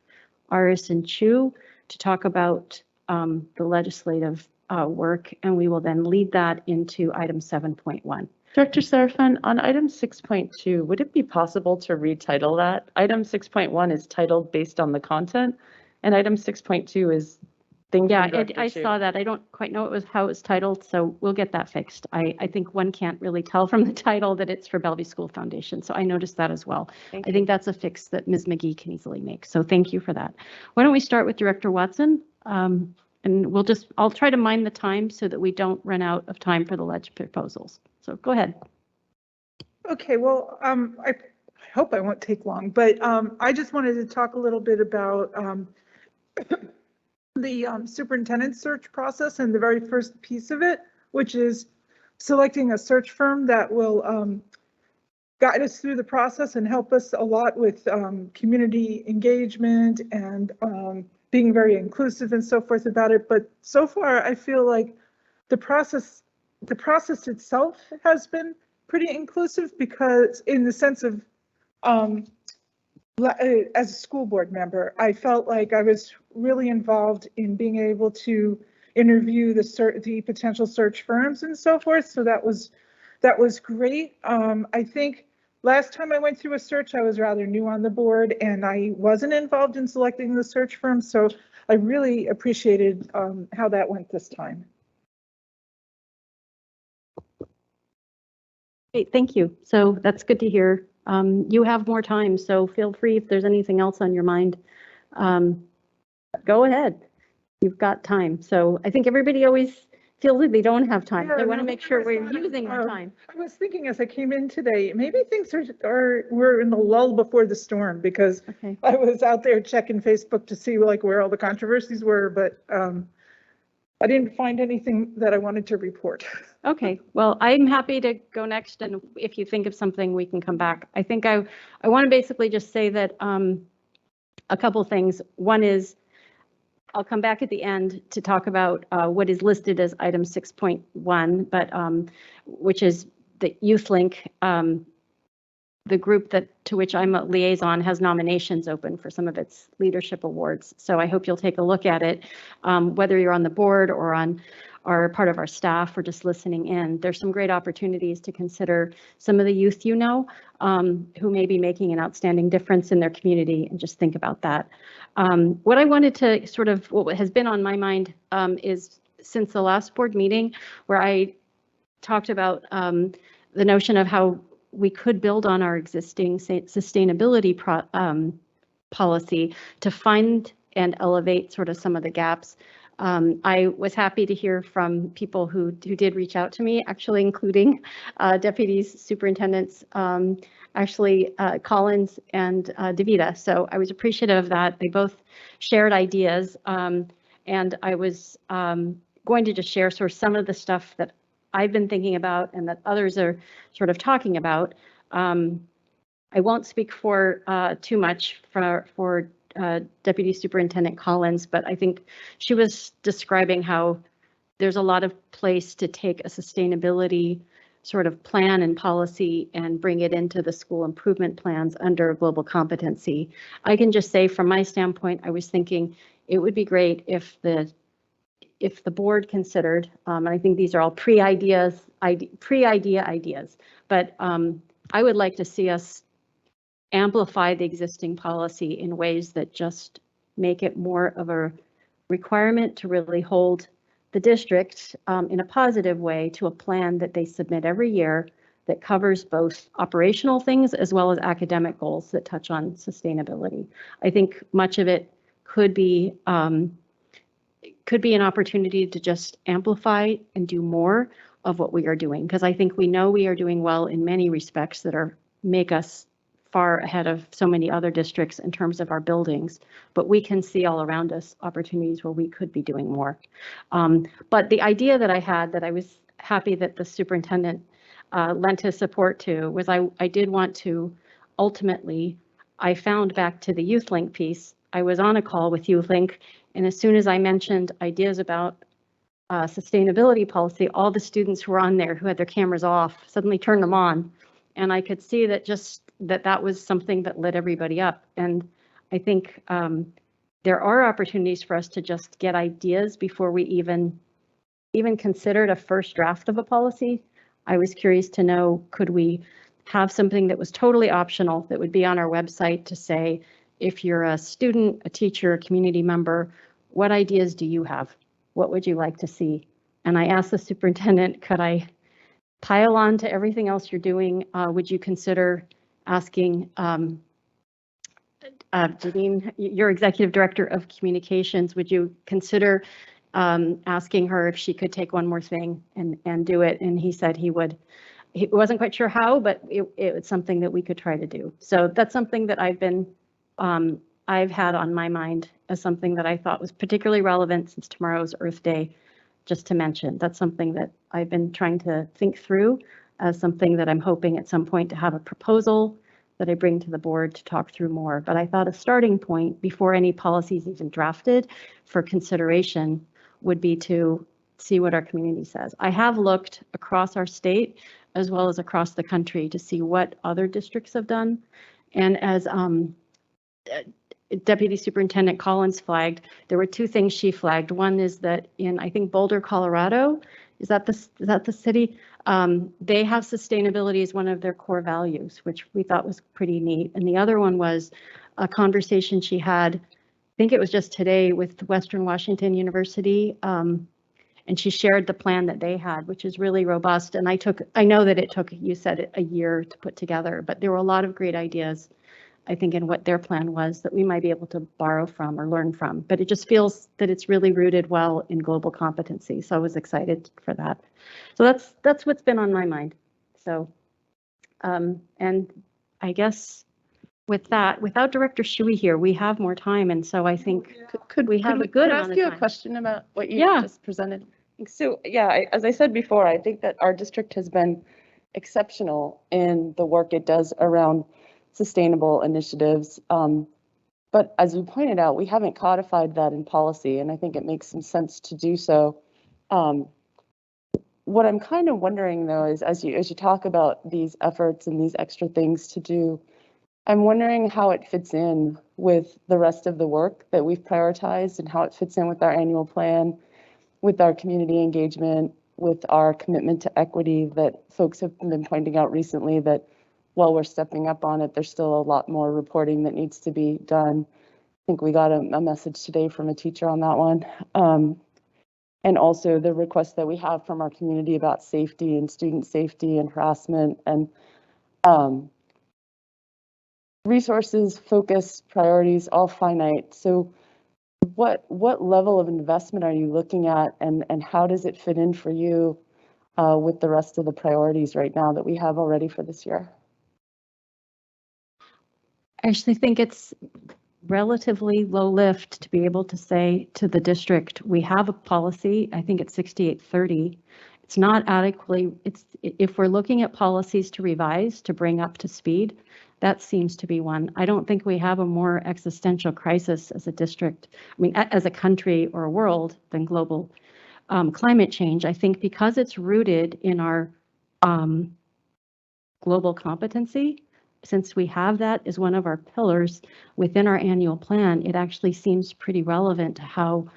Aris and Chu to talk about the legislative work, and we will then lead that into item 7.1. Director Serafin, on item 6.2, would it be possible to retitle that? Item 6.1 is titled based on the content, and item 6.2 is things. Yeah, I saw that. I don't quite know how it was titled, so we'll get that fixed. I think one can't really tell from the title that it's for Bellevue School Foundation, so I noticed that as well. I think that's a fix that Ms. McGee can easily make, so thank you for that. Why don't we start with Director Watson? And I'll try to mind the time so that we don't run out of time for the ledge proposals. So go ahead. Okay, well, I hope I won't take long, but I just wanted to talk a little bit about the superintendent search process and the very first piece of it, which is selecting a search firm that will guide us through the process and help us a lot with community engagement and being very inclusive and so forth about it. But so far, I feel like the process itself has been pretty inclusive, because in the sense of as a school board member, I felt like I was really involved in being able to interview the potential search firms and so forth. So that was great. I think last time I went through a search, I was rather new on the board and I wasn't involved in selecting the search firm. So I really appreciated how that went this time. Great, thank you. So that's good to hear. You have more time, so feel free if there's anything else on your mind. Go ahead. You've got time. So I think everybody always feels like they don't have time. Yeah, so I want to make sure we're using our time. I was thinking as I came in today, maybe things we're in the lull before the storm, because I was out there checking Facebook to see like where all the controversies were, but I didn't find anything that I wanted to report. Okay, well, I'm happy to go next, and if you think of something, we can come back. I think I want to basically just say that a couple things. One is I'll come back at the end to talk about what is listed as item 6.1, but which is the Youth Link. The group to which I'm a liaison has nominations open for some of its leadership awards. So I hope you'll take a look at it, whether you're on the board or on are part of our staff or just listening in, there's some great opportunities to consider some of the youth who may be making an outstanding difference in their community, and just think about that. What I wanted to what has been on my mind is since the last board meeting where I talked about the notion of how we could build on our existing sustainability policy to find and elevate some of the gaps. I was happy to hear from people who did reach out to me, actually including deputies, superintendents, Collins and DeVita. So I was appreciative of that. They both shared ideas, and I was going to just share some of the stuff that I've been thinking about and that others are talking about. I won't speak for too much for Deputy Superintendent Collins, but I think she was describing how there's a lot of place to take a sustainability plan and policy and bring it into the school improvement plans under global competency. I can just say from my standpoint, I was thinking it would be great if the board considered, and I think these are all pre-idea ideas, but I would like to see us amplify the existing policy in ways that just make it more of a requirement to really hold the district in a positive way to a plan that they submit every year that covers both operational things as well as academic goals that touch on sustainability. I think much of it could be an opportunity to just amplify and do more of what we are doing, because I think we know we are doing well in many respects that make us far ahead of so many other districts in terms of our buildings, but we can see all around us opportunities where we could be doing more. But the idea that I had that I was happy that the superintendent lent his support to was I did want to ultimately, I found back to the Youth Link piece. I was on a call with Youth Link, and as soon as I mentioned ideas about sustainability policy, all the students who were on there who had their cameras off suddenly turned them on. And I could see that that was something that lit everybody up. And I think there are opportunities for us to just get ideas before we even considered a first draft of a policy. I was curious to know, could we have something that was totally optional that would be on our website to say, if you're a student, a teacher, a community member, what ideas do you have? What would you like to see? And I asked the superintendent, could I pile on to everything else you're doing? Would you consider asking Janine, your executive director of communications, would you consider asking her if she could take one more thing and do it? And he said he would. He wasn't quite sure how, but it was something that we could try to do. So that's something that I've had on my mind as something that I thought was particularly relevant since tomorrow's Earth Day, just to mention. That's something that I've been trying to think through as something that I'm hoping at some point to have a proposal that I bring to the board to talk through more. But I thought a starting point before any policies even drafted for consideration would be to see what our community says. I have looked across our state as well as across the country to see what other districts have done. And as Deputy Superintendent Collins flagged, there were two things she flagged. One is that in, I think, Boulder, Colorado, is that the city? They have sustainability as one of their core values, which we thought was pretty neat. And the other one was a conversation she had, I think it was just today, with Western Washington University. And she shared the plan that they had, which is really robust. And I know that it took, you said it, a year to put together, but there were a lot of great ideas, I think, in what their plan was that we might be able to borrow from or learn from. But it just feels that it's really rooted well in global competency. So I was excited for that. So that's what's been on my mind. So, and I guess with that, without Director Shui here, we have more time. And so I think could we have a good amount of time. Could I ask you a question about what you just presented? So yeah, as I said before, I think that our district has been exceptional in the work it does around sustainable initiatives. But as you pointed out, we haven't codified that in policy, and I think it makes some sense to do so. What I'm kind of wondering though is as you talk about these efforts and these extra things to do, I'm wondering how it fits in with the rest of the work that we've prioritized and how it fits in with our annual plan. with our community engagement, with our commitment to equity that folks have been pointing out recently, that while we're stepping up on it, there's still a lot more reporting that needs to be done. I think we got a message today from a teacher on that one. And also the requests that we have from our community about safety and student safety and harassment and resources, focus, priorities, all finite. So what level of investment are you looking at, and how does it fit in for you with the rest of the priorities right now that we have already for this year? I actually think it's relatively low lift to be able to say to the district, we have a policy, I think it's 6830. It's not adequately, if we're looking at policies to revise, to bring up to speed, that seems to be one. I don't think we have a more existential crisis as a district, I mean, as a country or a world than global climate change. I think because it's rooted in our global competency, since we have that as one of our pillars within our annual plan, it actually seems pretty relevant to how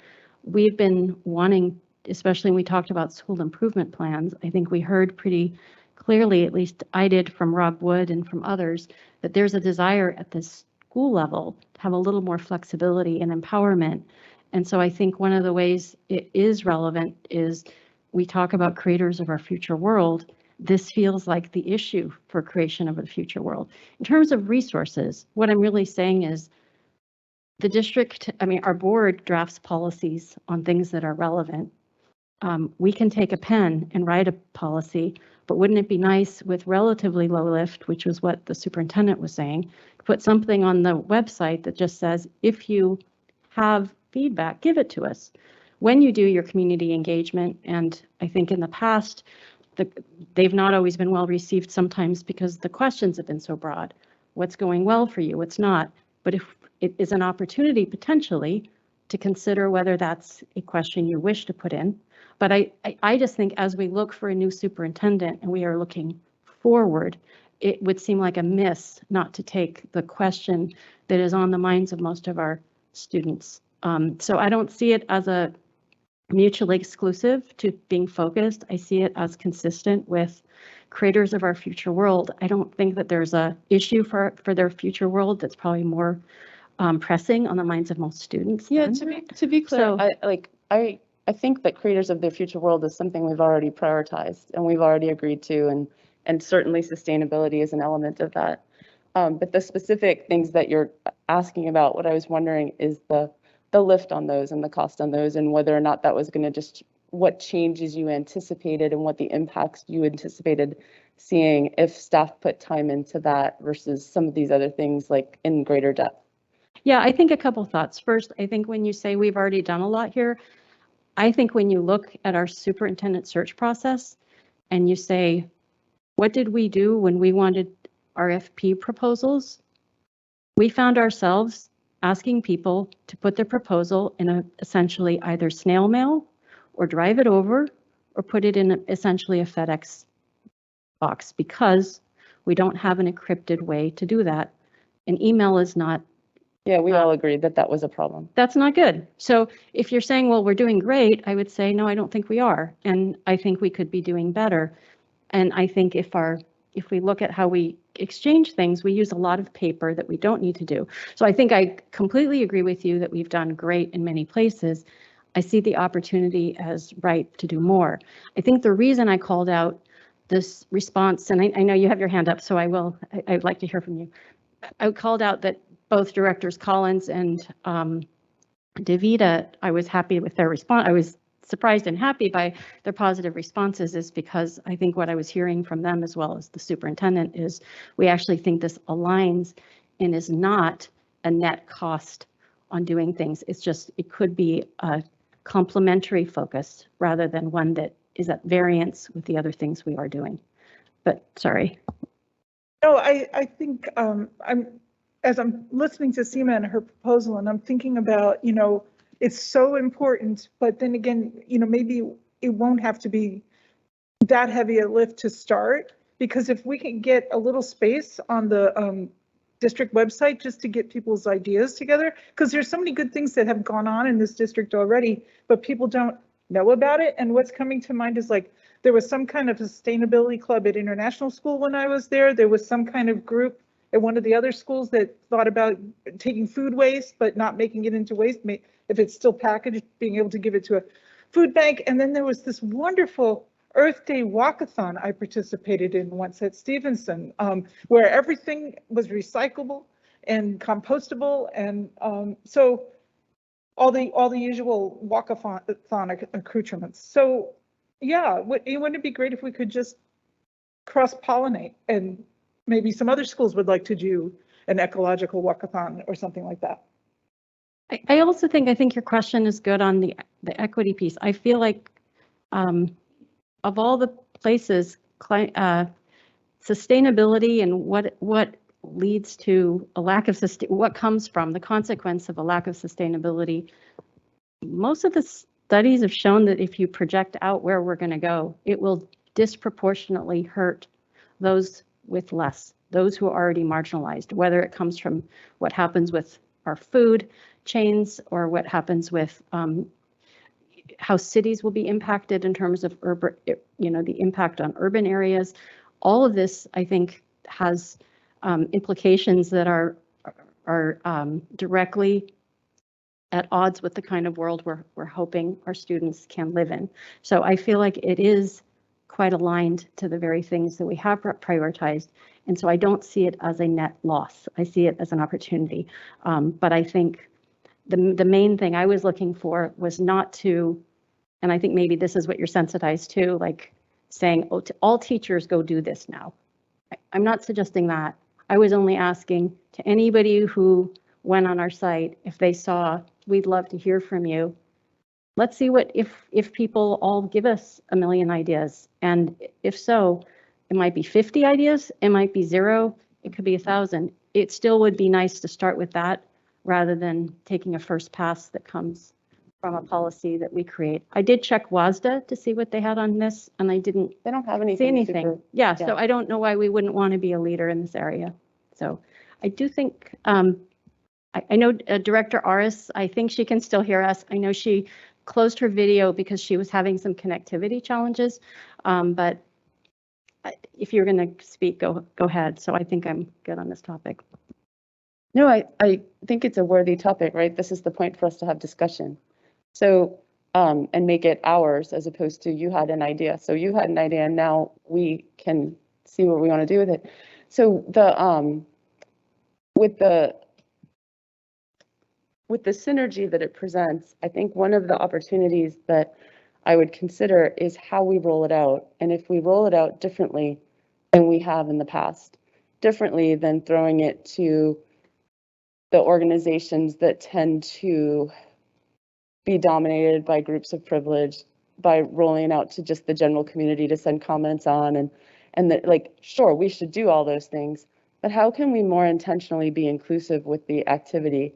we've been wanting, especially when we talked about school improvement plans. I think we heard pretty clearly, at least I did from Rob Wood and from others, that there's a desire at the school level to have a little more flexibility and empowerment. And so I think one of the ways it is relevant is we talk about creators of our future world. This feels like the issue for creation of a future world. In terms of resources, what I'm really saying is the district, I mean, our board drafts policies on things that are relevant. We can take a pen and write a policy, but wouldn't it be nice with relatively low lift, which was what the superintendent was saying, to put something on the website that just says, if you have feedback, give it to us. When you do your community engagement, and I think in the past, they've not always been well received sometimes because the questions have been so broad. What's going well for you? What's not? But if it is an opportunity potentially to consider whether that's a question you wish to put in. But I just think as we look for a new superintendent and we are looking forward, it would seem like a miss not to take the question that is on the minds of most of our students. So I don't see it as a mutually exclusive to being focused. I see it as consistent with creators of our future world. I don't think that there's a issue for their future world that's probably more pressing on the minds of most students. Yeah, to be clear, So, I think that creators of their future world is something we've already prioritized and we've already agreed to, and certainly sustainability is an element of that. But the specific things that you're asking about, what I was wondering is the lift on those and the cost on those, and whether or not that was going to just what changes you anticipated and what the impacts you anticipated seeing if staff put time into that versus some of these other things like in greater depth. yeah, I think a couple thoughts. First, I think when you say we've already done a lot here, I think when you look at our superintendent search process and you say, what did we do when we wanted RFP proposals? We found ourselves asking people to put their proposal in a essentially either snail mail or drive it over or put it in essentially a FedEx box because we don't have an encrypted way to do that. An email is not. Yeah, we all agreed that that was a problem. That's not good. So if you're saying, well, we're doing great, I would say, no, I don't think we are. And I think we could be doing better. And I think if we look at how we exchange things, we use a lot of paper that we don't need to do. So I think I completely agree with you that we've done great in many places. I see the opportunity as ripe to do more. I think the reason I called out this response, and I know you have your hand up, so I'd like to hear from you. I called out that both Directors Collins and DeVita, I was happy with their response. I was surprised and happy by their positive responses is because I think what I was hearing from them as well as the superintendent is we actually think this aligns and is not a net cost on doing things. It's just, it could be a complementary focus rather than one that is at variance with the other things we are doing. But sorry. No, I think as I'm listening to Seema and her proposal, and I'm thinking about, it's so important, but then again, maybe it won't have to be that heavy a lift to start, because if we can get a little space on the district website just to get people's ideas together, because there's so many good things that have gone on in this district already, but people don't know about it. And what's coming to mind is like, there was some kind of sustainability club at International School when I was there. There was some kind of group at one of the other schools that thought about taking food waste, but not making it into waste. If it's still packaged, being able to give it to a food bank. And then there was this wonderful Earth Day walkathon I participated in once at Stevenson, where everything was recyclable and compostable. And so all the usual walkathon accoutrements. So yeah, wouldn't it be great if we could just cross-pollinate, and maybe some other schools would like to do an ecological walkathon or something like that. I also think your question is good on the equity piece. I feel like of all the places, sustainability and what leads to a lack of what comes from the consequence of a lack of sustainability, most of the studies have shown that if you project out where we're going to go, it will disproportionately hurt those with less, those who are already marginalized, whether it comes from what happens with our food chains or what happens with how cities will be impacted in terms of urban, the impact on urban areas. All of this, I think, has implications that are directly at odds with the kind of world we're hoping our students can live in. So I feel like it is quite aligned to the very things that we have prioritized. And so I don't see it as a net loss. I see it as an opportunity. But I think the main thing I was looking for was not to, and I think maybe this is what you're sensitized to, like saying, oh, to all teachers go do this now. I'm not suggesting that. I was only asking to anybody who went on our site, if they saw, we'd love to hear from you. Let's see what, if people all give us a million ideas. And if so, it might be 50 ideas, it might be 0, it could be 1,000. It still would be nice to start with that rather than taking a first pass that comes from a policy that we create. I did check WASDA to see what they had on this, and they don't have anything. See anything. Yeah, so I don't know why we wouldn't want to be a leader in this area. So I do think, I know Director Aris, I think she can still hear us. I know she closed her video because she was having some connectivity challenges, but if you're going to speak, go ahead. So I think I'm good on this topic. No, I think it's a worthy topic, right? This is the point for us to have discussion. So, and make it ours as opposed to you had an idea. So you had an idea and now we can see what we want to do with it. So with the synergy that it presents, I think one of the opportunities that I would consider is how we roll it out. And if we roll it out differently than we have in the past, differently than throwing it to the organizations that tend to be dominated by groups of privilege, by rolling out to just the general community to send comments on, and that, like, sure, we should do all those things, but how can we more intentionally be inclusive with the activity?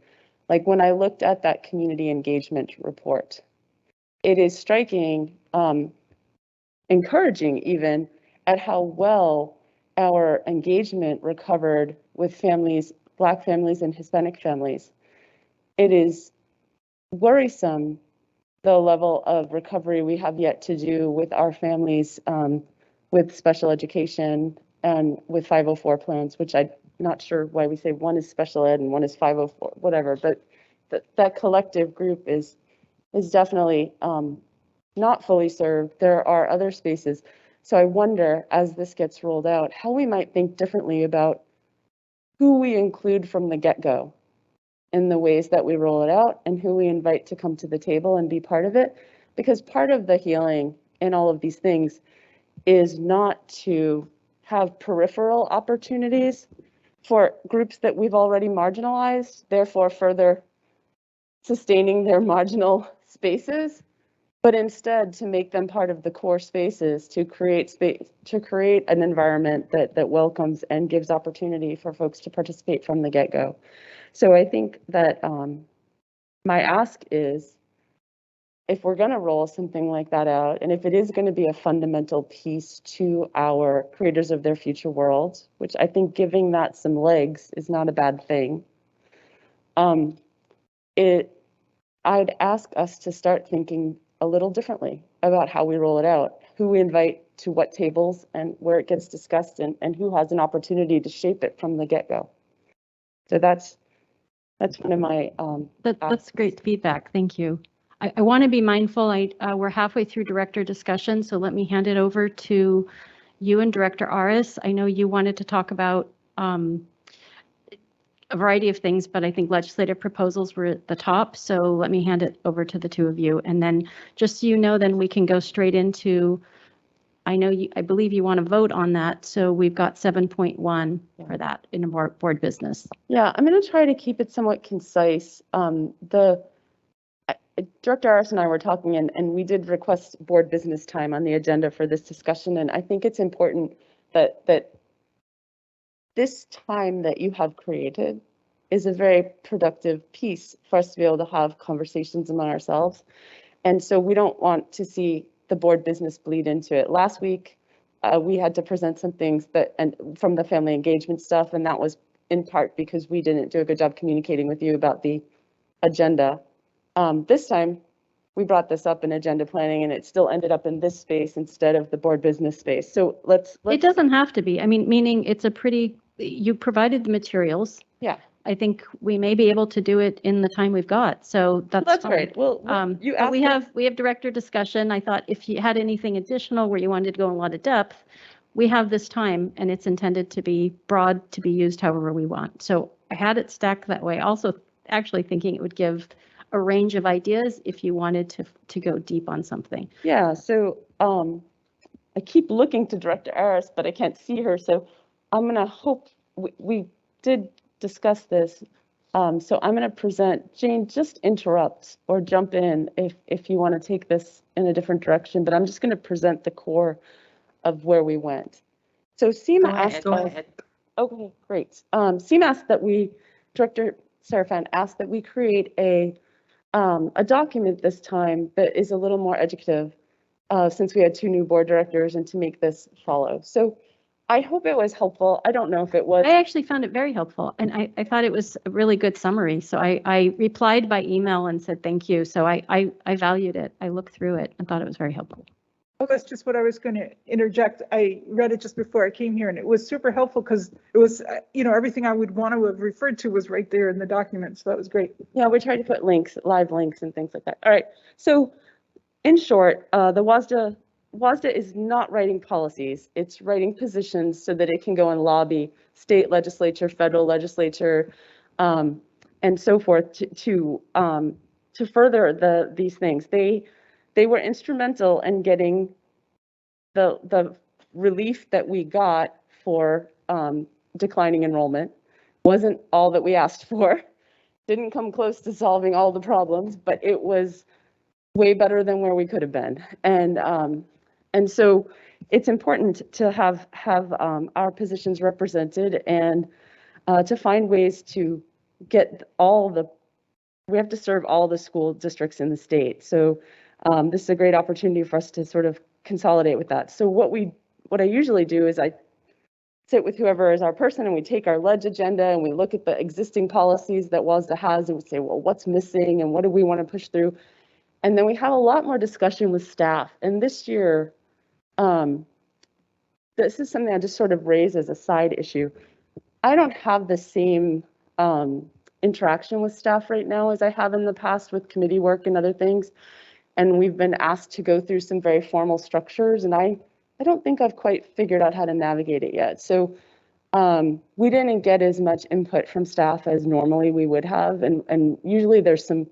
Like when I looked at that community engagement report, it is striking, encouraging even, at how well our engagement recovered with families, Black families and Hispanic families. It is worrisome the level of recovery we have yet to do with our families with special education and with 504 plans, which I'm not sure why we say one is special ed and one is 504, whatever, but that collective group is definitely not fully served. There are other spaces. So I wonder, as this gets rolled out, how we might think differently about who we include from the get-go in the ways that we roll it out and who we invite to come to the table and be part of it. Because part of the healing in all of these things is not to have peripheral opportunities for groups that we've already marginalized, therefore further sustaining their marginal spaces, but instead to make them part of the core spaces, to create space, to create an environment that welcomes and gives opportunity for folks to participate from the get-go. So I think that my ask is, if we're going to roll something like that out, and if it is going to be a fundamental piece to our creators of their future world, which I think giving that some legs is not a bad thing, I'd ask us to start thinking a little differently about how we roll it out, who we invite to what tables and where it gets discussed, and who has an opportunity to shape it from the get-go. So that's one of my That's great feedback. Thank you. I want to be mindful. We're halfway through director discussion, so let me hand it over to you and Director Aris. I know you wanted to talk about a variety of things, but I think legislative proposals were at the top. So let me hand it over to the two of you. And then just so you know, then we can go straight into, I believe you want to vote on that. So we've got 7.1 for that in board business. Yeah, I'm going to try to keep it somewhat concise. Director Aris and I were talking, and we did request board business time on the agenda for this discussion. And I think it's important that this time that you have created is a very productive piece for us to be able to have conversations among ourselves. And so we don't want to see the board business bleed into it. Last week, we had to present some things from the family engagement stuff, and that was in part because we didn't do a good job communicating with you about the agenda. This time, we brought this up in agenda planning, and it still ended up in this space instead of the board business space. So let's It doesn't have to be. I mean, meaning it's you provided the materials. Yeah. I think we may be able to do it in the time we've got. So that's fine. Great. Well, but we have director discussion. I thought if you had anything additional where you wanted to go in a lot of depth, we have this time, and it's intended to be broad, to be used however we want. So I had it stacked that way. Also, actually thinking it would give a range of ideas if you wanted to go deep on something. Yeah. So I keep looking to Director Aris, but I can't see her. So I'm going to hope we did discuss this. So I'm going to present. Jane, just interrupt or jump in if you want to take this in a different direction, but I'm just going to present the core of where we went. So SEMA asked. Go ahead. Okay, great. SEMA asked that Director Serafan asked that we create a document this time that is a little more educative since we had 2 new board directors and to make this follow. So I hope it was helpful. I don't know if it was. I actually found it very helpful, and I thought it was a really good summary. So I replied by email and said thank you. So I valued it. I looked through it and thought it was very helpful. Oh, that's just what I was going to interject. I read it just before I came here, and it was super helpful because it was, everything I would want to have referred to was right there in the document. So that was great. Yeah, we tried to put links, live links and things like that. All right. So in short, the WASDA is not writing policies. It's writing positions so that it can go and lobby state legislature, federal legislature, and so forth to further these things. They were instrumental in getting the relief that we got for declining enrollment. Wasn't all that we asked for. Didn't come close to solving all the problems, but it was way better than where we could have been. And so it's important to have our positions represented and to find ways to get we have to serve all the school districts in the state. So this is a great opportunity for us to sort of consolidate with that. So what I usually do is I sit with whoever is our person and we take our ledge agenda and we look at the existing policies that WASDA has and we say, well, what's missing and what do we want to push through? And then we have a lot more discussion with staff. And this year, this is something I just sort of raise as a side issue. I don't have the same interaction with staff right now as I have in the past with committee work and other things. And we've been asked to go through some very formal structures, and I don't think I've quite figured out how to navigate it yet. So we didn't get as much input from staff as normally we would have, and usually there's some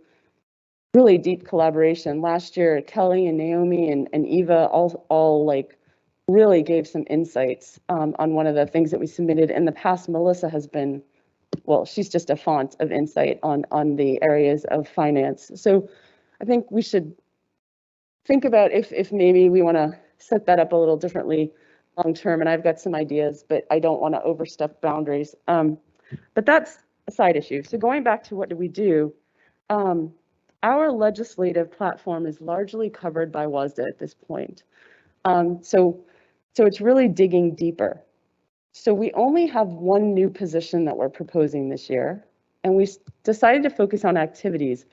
really deep collaboration. Last year, Kelly and Naomi and Eva all like really gave some insights on one of the things that we submitted. In the past, Melissa has been, well, she's just a font of insight on the areas of finance. So I think we should think about if maybe we want to set that up a little differently long term. And I've got some ideas, but I don't want to overstep boundaries. But that's a side issue. So going back to what do we do? Our legislative platform is largely covered by WASDA at this point. So it's really digging deeper. So we only have one new position that we're proposing this year, and we decided to focus on activities.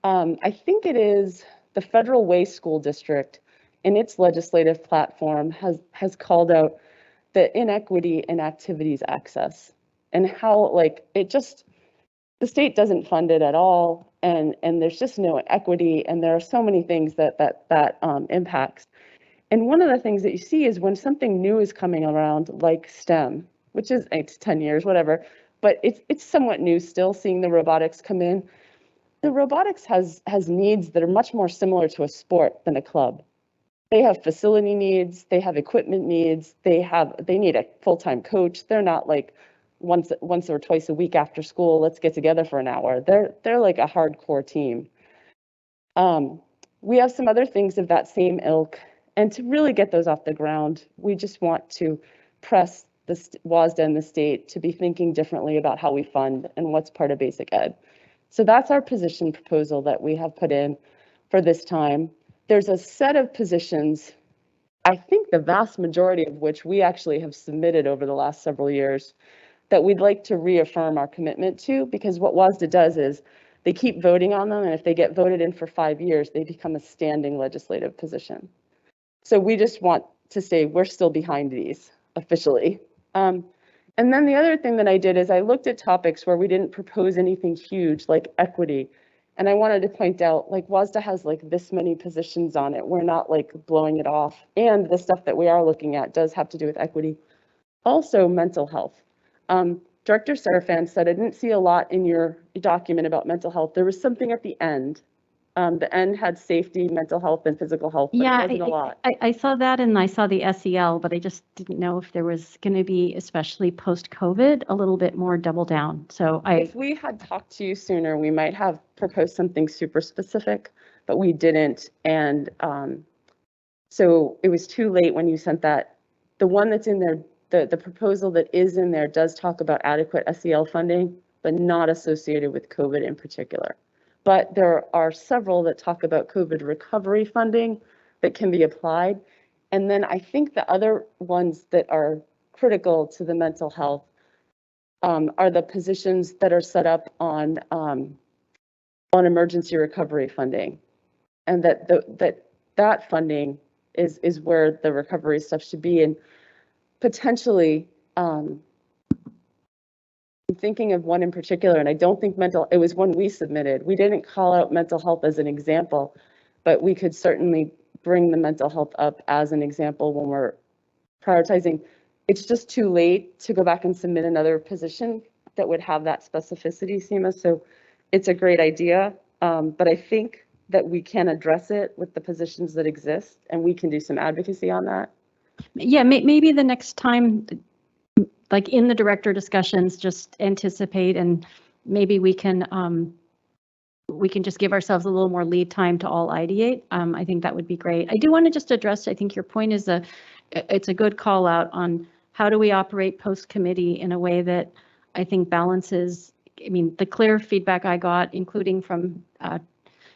I think it is the Federal Way School District in its legislative platform has called out the inequity in activities access and how like the state doesn't fund it at all, and there's just no equity, and there are so many things that impacts. And one of the things that you see is when something new is coming around, like STEM, which is 8 to 10 years, whatever, but it's somewhat new still, seeing the robotics come in. The robotics has needs that are much more similar to a sport than a club. They have facility needs, they have equipment needs, they need a full-time coach. They're not like once or twice a week after school, let's get together for an hour. They're like a hardcore team. We have some other things of that same ilk, and to really get those off the ground, we just want to press the WASDA and the state to be thinking differently about how we fund and what's part of basic ed. So that's our position proposal that we have put in for this time. There's a set of positions, I think the vast majority of which we actually have submitted over the last several years, that we'd like to reaffirm our commitment to, because what WASDA does is they keep voting on them, and if they get voted in for 5 years, they become a standing legislative position. So we just want to say we're still behind these officially. And then the other thing that I did is I looked at topics where we didn't propose anything huge, like equity. And I wanted to point out, like, WASDA has like this many positions on it. We're not like blowing it off. And the stuff that we are looking at does have to do with equity. Also mental health. Director Serafan said, I didn't see a lot in your document about mental health. There was something at the end. The end had safety, mental health, and physical health, but Yeah, it wasn't a lot. I saw that, and I saw the SEL, but I just didn't know if there was going to be, especially post-COVID, a little bit more double down. So If we had talked to you sooner, we might have proposed something super specific, but we didn't. And so it was too late when you sent that. The one that's in there, the proposal that is in there does talk about adequate SEL funding, but not associated with COVID in particular. But there are several that talk about COVID recovery funding that can be applied. And then I think the other ones that are critical to the mental health are the positions that are set up on emergency recovery funding, and that funding is where the recovery stuff should be. And potentially, I'm thinking of one in particular, and I don't think it was one we submitted. We didn't call out mental health as an example, but we could certainly bring the mental health up as an example when we're prioritizing. It's just too late to go back and submit another position that would have that specificity, Seema. So it's a great idea, but I think that we can address it with the positions that exist, and we can do some advocacy on that. yeah, maybe the next time, like in the director discussions, just anticipate, and maybe we can just give ourselves a little more lead time to all ideate. I think that would be great. I do want to just address, I think your point is it's a good call out on how do we operate post committee in a way that I think balances. I mean, the clear feedback I got, including from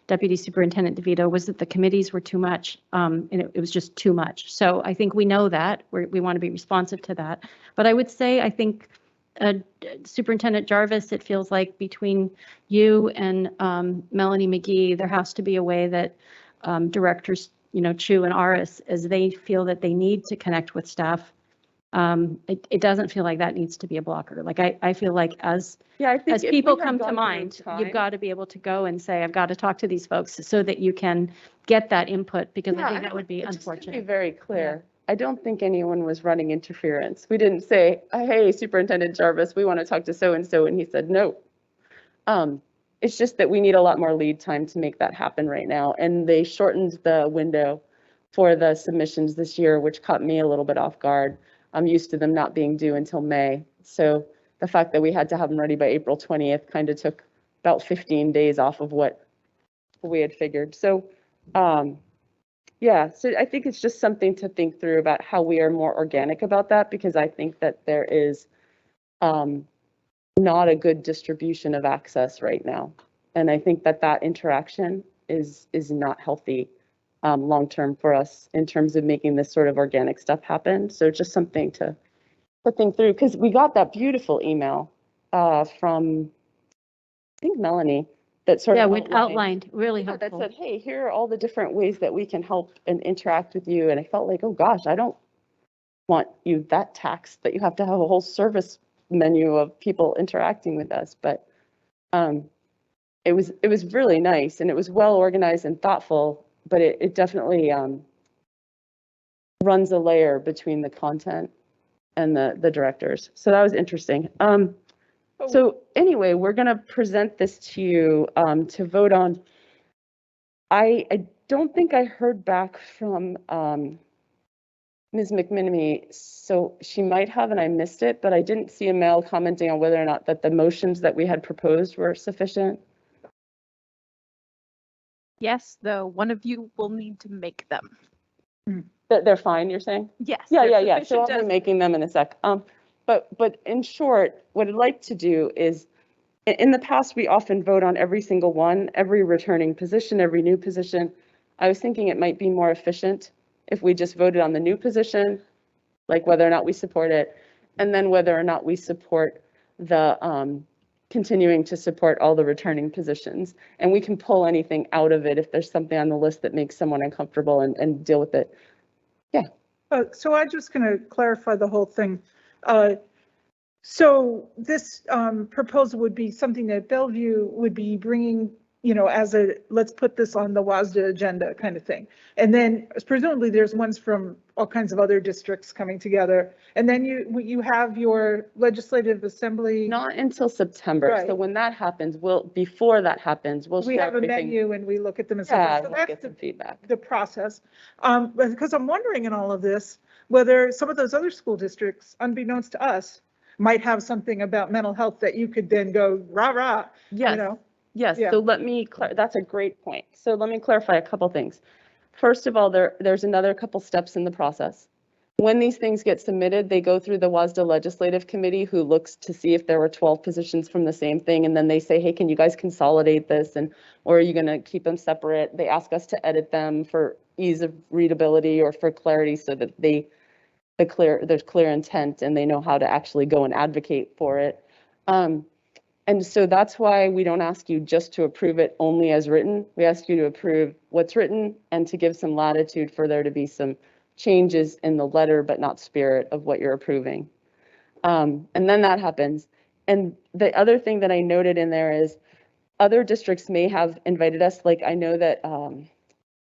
Deputy Superintendent DeVito, was that the committees were too much, and it was just too much. So I think we know that we want to be responsive to that. But I would say, I think Superintendent Jarvis, it feels like between you and Melanie McGee, there has to be a way that directors, Chu and Aris, as they feel that they need to connect with staff, it doesn't feel like that needs to be a blocker. Like I feel like as people come to mind, you've got to be able to go and say, I've got to talk to these folks so that you can get that input, because I think that would be unfortunate. Just to be very clear, I don't think anyone was running interference. We didn't say, hey, Superintendent Jarvis, we want to talk to so-and-so, and he said no. It's just that we need a lot more lead time to make that happen right now. And they shortened the window for the submissions this year, which caught me a little bit off guard. I'm used to them not being due until May. So the fact that we had to have them ready by April 20th kind of took about 15 days off of what we had figured. So yeah, so I think it's just something to think through about how we are more organic about that, because I think that there is not a good distribution of access right now. And I think that interaction is not healthy long-term for us in terms of making this sort of organic stuff happen. So just something to think through, because we got that beautiful email from, I think, Melanie, that sort Yeah, of with outlined, really that helpful. said, hey, here are all the different ways that we can help and interact with you. And I felt like, oh gosh, I don't want you that taxed that you have to have a whole service menu of people interacting with us. But it was really nice, and it was well organized and thoughtful, but it definitely runs a layer between the content and the directors. So that was interesting. So anyway, we're going to present this to you to vote on. I don't think I heard back from Ms. McMinimy, so she might have and I missed it, but I didn't see a mail commenting on whether or not that the motions that we had proposed were sufficient. Yes, though one of you will need to make them. That they're fine, you're saying? Yes. Yeah, they're yeah, yeah. So sufficient I'll be as- making them in a sec. But in short, what I'd like to do is, in the past, we often vote on every single one, every returning position, every new position. I was thinking it might be more efficient if we just voted on the new position, like whether or not we support it, and then whether or not we support the continuing to support all the returning positions. And we can pull anything out of it if there's something on the list that makes someone uncomfortable and deal with it. Yeah. So I'm just going to clarify the whole thing. So this proposal would be something that Bellevue would be bringing, you know, as a, let's put this on the WASDA agenda kind of thing. And then presumably there's ones from all kinds of other districts coming together. And then you have your legislative assembly. Not until September. Right. So when that happens, before that happens, we'll We share have a everything. menu and we look at them and Yeah, stuff. So we'll that's get some feedback. the process. Because I'm wondering in all of this, whether some of those other school districts, unbeknownst to us, might have something about mental health that you could then go rah, rah, Yes. you know? Yes, Yeah. so let me, that's a great point. So let me clarify a couple things. First of all, there's another couple steps in the process. When these things get submitted, they go through the WASDA Legislative Committee, who looks to see if there were 12 positions from the same thing. And then they say, hey, can you guys consolidate this? Or are you going to keep them separate? They ask us to edit them for ease of readability or for clarity so that there's clear intent and they know how to actually go and advocate for it. And so that's why we don't ask you just to approve it only as written. We ask you to approve what's written and to give some latitude for there to be some changes in the letter, but not spirit of what you're approving. And then that happens. And the other thing that I noted in there is other districts may have invited us. Like I know that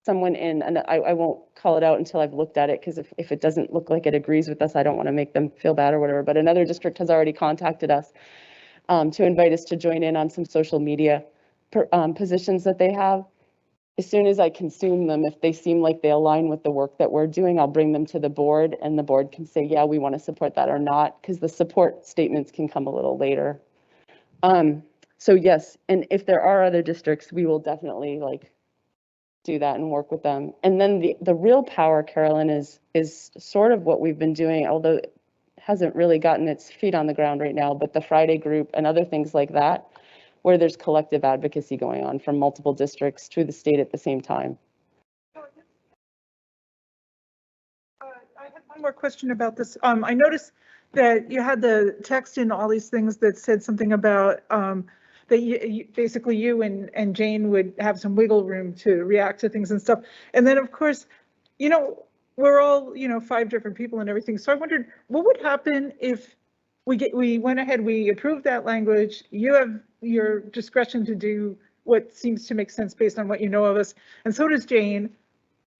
someone and I won't call it out until I've looked at it, because if it doesn't look like it agrees with us, I don't want to make them feel bad or whatever. But another district has already contacted us to invite us to join in on some social media positions that they have. As soon as I consume them, if they seem like they align with the work that we're doing, I'll bring them to the board and the board can say, yeah, we want to support that or not, because the support statements can come a little later. So yes, and if there are other districts, we will definitely do that and work with them. And then the real power, Carolyn, is sort of what we've been doing, although it hasn't really gotten its feet on the ground right now, but the Friday group and other things like that, where there's collective advocacy going on from multiple districts to the state at the same time. I had one more question about this. I noticed that you had the text in all these things that said something about that basically you and Jane would have some wiggle room to react to things and stuff. And then of course, you know, we're all, you know, 5 different people and everything. So I wondered what would happen if we went ahead, we approved that language. You have your discretion to do what seems to make sense based on what you know of us. And so does Jane,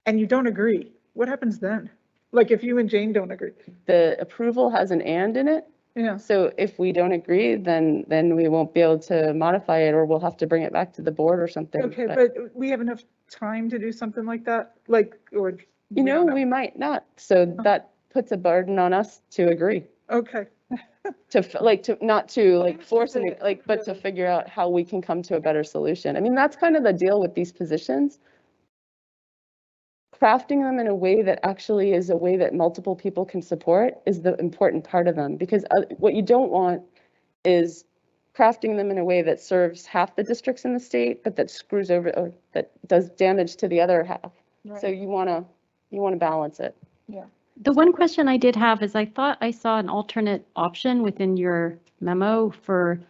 and you don't agree. What happens then? Like if you and Jane don't agree? The approval has an and in it. Yeah. So if we don't agree, then we won't be able to modify it, or we'll have to bring it back to the board or something. Okay, but we have enough time to do something like that? Like, or? You know, we might not. So that puts a burden on us to agree. Okay. Not to force it, but to figure out how we can come to a better solution. I mean, that's kind of the deal with these positions. Crafting them in a way that actually is a way that multiple people can support is the important part of them, because what you don't want is crafting them in a way that serves half the districts in the state, but that screws over or that does damage to the other half. Right. So you want to balance it. Yeah. The one question I did have is I thought I saw an alternate option within your memo for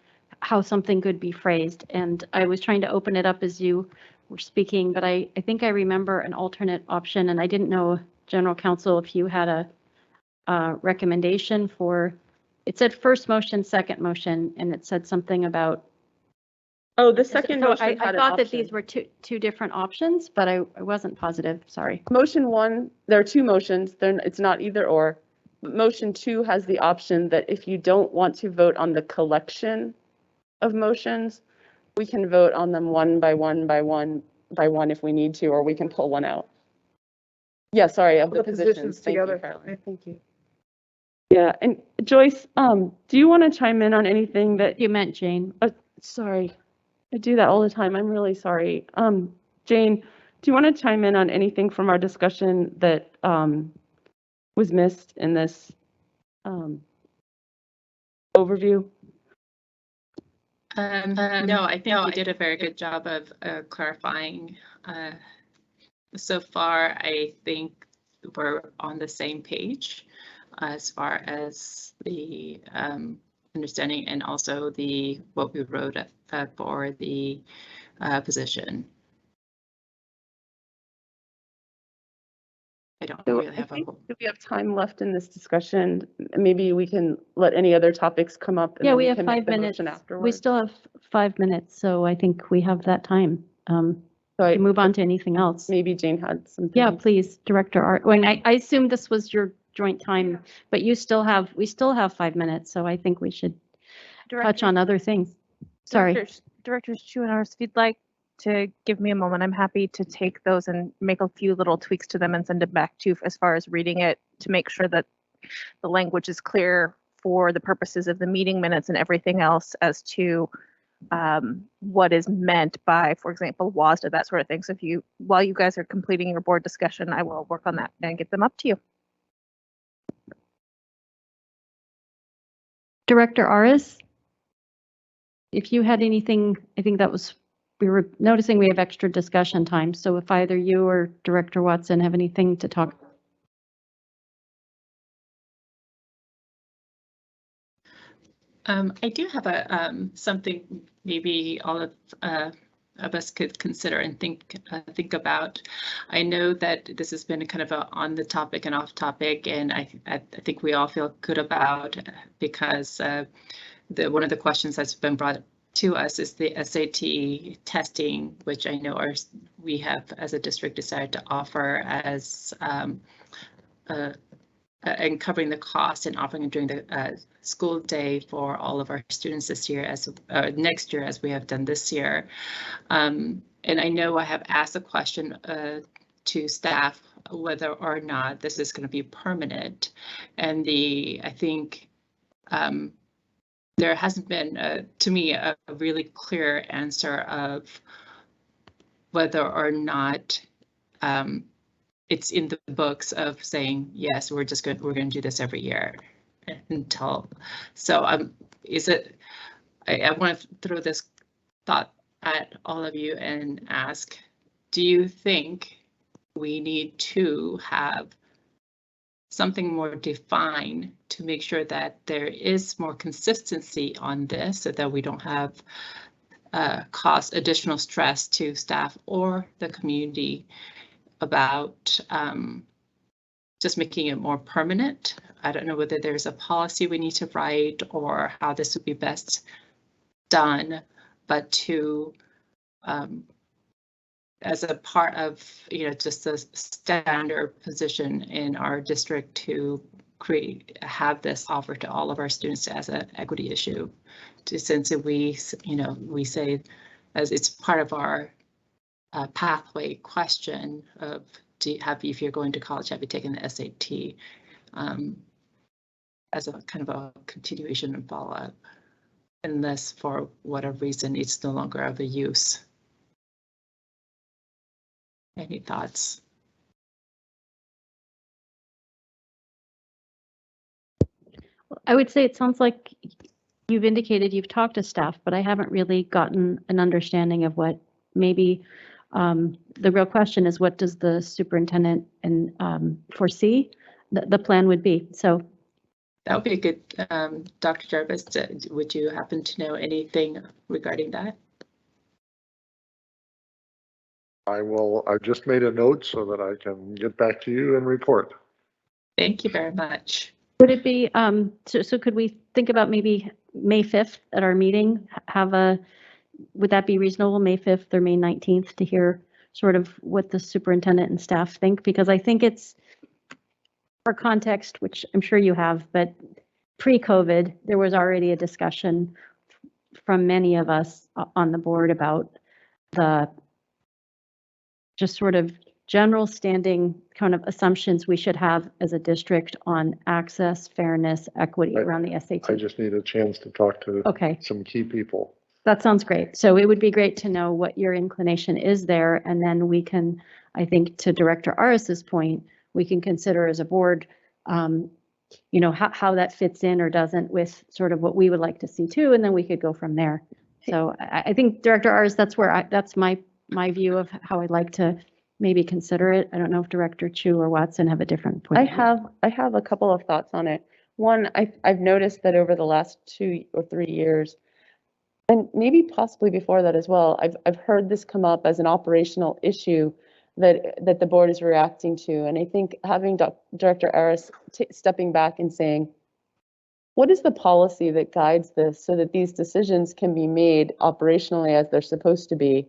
how something could be phrased. And I was trying to open it up as you were speaking, but I think I remember an alternate option, and I didn't know, General Counsel, if you had a recommendation for, it said first motion, second motion, and it said something about. Oh, the second So motion I had an thought that option. these were two different options, but I wasn't positive, sorry. Motion 1, there are 2 motions. It's not either or. But motion 2 has the option that if you don't want to vote on the collection of motions, we can vote on them one by one if we need to, or we can pull one out. Yeah, sorry, of the positions. Thank you, Caroline. Thank you. Yeah, and Joyce, do you want to chime in on anything that You meant Jane. sorry, I do that all the time. I'm really sorry. Jane, do you want to chime in on anything from our discussion that was missed in this overview? No, I think you did a very good job of clarifying. So far, I think we're on the same page as far as the understanding and also what we wrote for the position. I don't So really have a whole. Do we have time left in this discussion? Maybe we can let any other topics come up. And Yeah, then we have can make 5 the minutes. motion We afterwards. still have 5 minutes, so I think we have that time. So To move on to anything else. maybe Jane had something. Yeah, please, Director Art. When I assume this was your joint time, but we still have 5 minutes, so I think we should touch on other things. Sorry. Directors Chu and Ars, if you'd like to give me a moment, I'm happy to take those and make a few little tweaks to them and send it back to you as far as reading it to make sure that the language is clear for the purposes of the meeting minutes and everything else as to what is meant by, for example, WASDA, that sort of thing. So while you guys are completing your board discussion, I will work on that and get them up to you. Director Aris, if you had anything, I think we were noticing we have extra discussion time. So if either you or Director Watson have anything to talk. I do have something maybe all of us could consider and think about. I know that this has been kind of on the topic and off topic, and I think we all feel good about because one of the questions that's been brought to us is the SAT testing, which I know we have as a district decided to offer as and covering the cost and offering it during the school day for all of our students this year next year as we have done this year. And I know I have asked a question to staff whether or not this is going to be permanent. And I think there hasn't been, to me, a really clear answer of whether or not it's in the books of saying, yes, we're going to do this every year until. So I want to throw this thought at all of you and ask, do you think we need to have something more defined to make sure that there is more consistency on this so that we don't have cause additional stress to staff or the community about just making it more permanent? I don't know whether there's a policy we need to write or how this would be best done, but to as a part of just a standard position in our district to have this offered to all of our students as an equity issue, since we say as it's part of our pathway question of if you're going to college, have you taken the SAT as a kind of a continuation and follow up, unless for whatever reason it's no longer of a use. Any thoughts? I would say it sounds like you've indicated you've talked to staff, but I haven't really gotten an understanding of what maybe the real question is, what does the superintendent foresee the plan would be? So That would be a good, Dr. Jarvis, would you happen to know anything regarding that? I just made a note so that I can get back to you and report. Thank you very much. Would it be, so could we think about maybe May 5th at our meeting, would that be reasonable, May 5th or May 19th, to hear sort of what the superintendent and staff think? Because I think it's, for context, which I'm sure you have, but pre-COVID, there was already a discussion from many of us on the board about the just sort of general standing kind of assumptions we should have as a district on access, fairness, equity around the SAT. I just need a chance to talk to Okay. some key people. That sounds great. So it would be great to know what your inclination is there, and then we can, I think, to Director Aris's point, we can consider as a board, you know, how that fits in or doesn't with sort of what we would like to see too, and then we could go from there. So I think Director Aris, that's my view of how I'd like to maybe consider it. I don't know if Director Chu or Watson have a different point. I have a couple of thoughts on it. One, I've noticed that over the last 2 or 3 years, and maybe possibly before that as well, I've heard this come up as an operational issue that the board is reacting to. And I think having Director Aris stepping back and saying, what is the policy that guides this so that these decisions can be made operationally as they're supposed to be?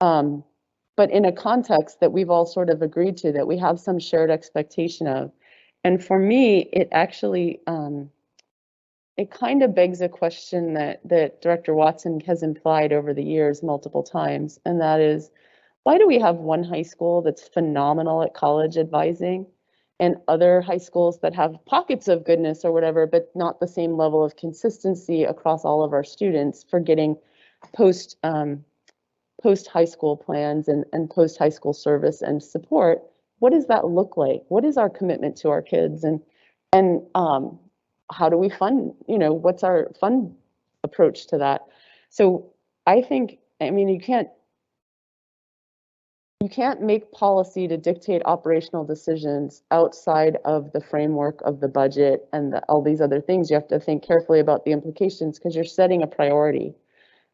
But in a context that we've all sort of agreed to, that we have some shared expectation of. And for me, it actually, it kind of begs a question that Director Watson has implied over the years multiple times, and that is, why do we have one high school that's phenomenal at college advising and other high schools that have pockets of goodness or whatever, but not the same level of consistency across all of our students for getting post high school plans and post high school service and support? What does that look like? What is our commitment to our kids? And how do we fund, you know, what's our fund approach to that? So I think, I mean, you can't make policy to dictate operational decisions outside of the framework of the budget and all these other things. You have to think carefully about the implications because you're setting a priority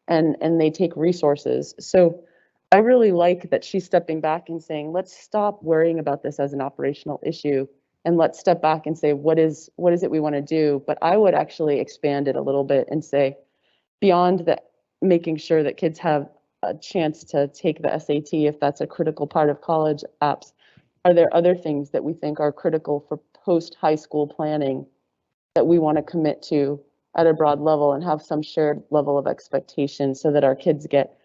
and they take resources. So I really like that she's stepping back and saying, let's stop worrying about this as an operational issue and let's step back and say, what is it we want to do? But I would actually expand it a little bit and say, beyond that, making sure that kids have a chance to take the SAT, if that's a critical part of college apps, are there other things that we think are critical for post-high school planning that we want to commit to at a broad level and have some shared level of expectation so that our kids get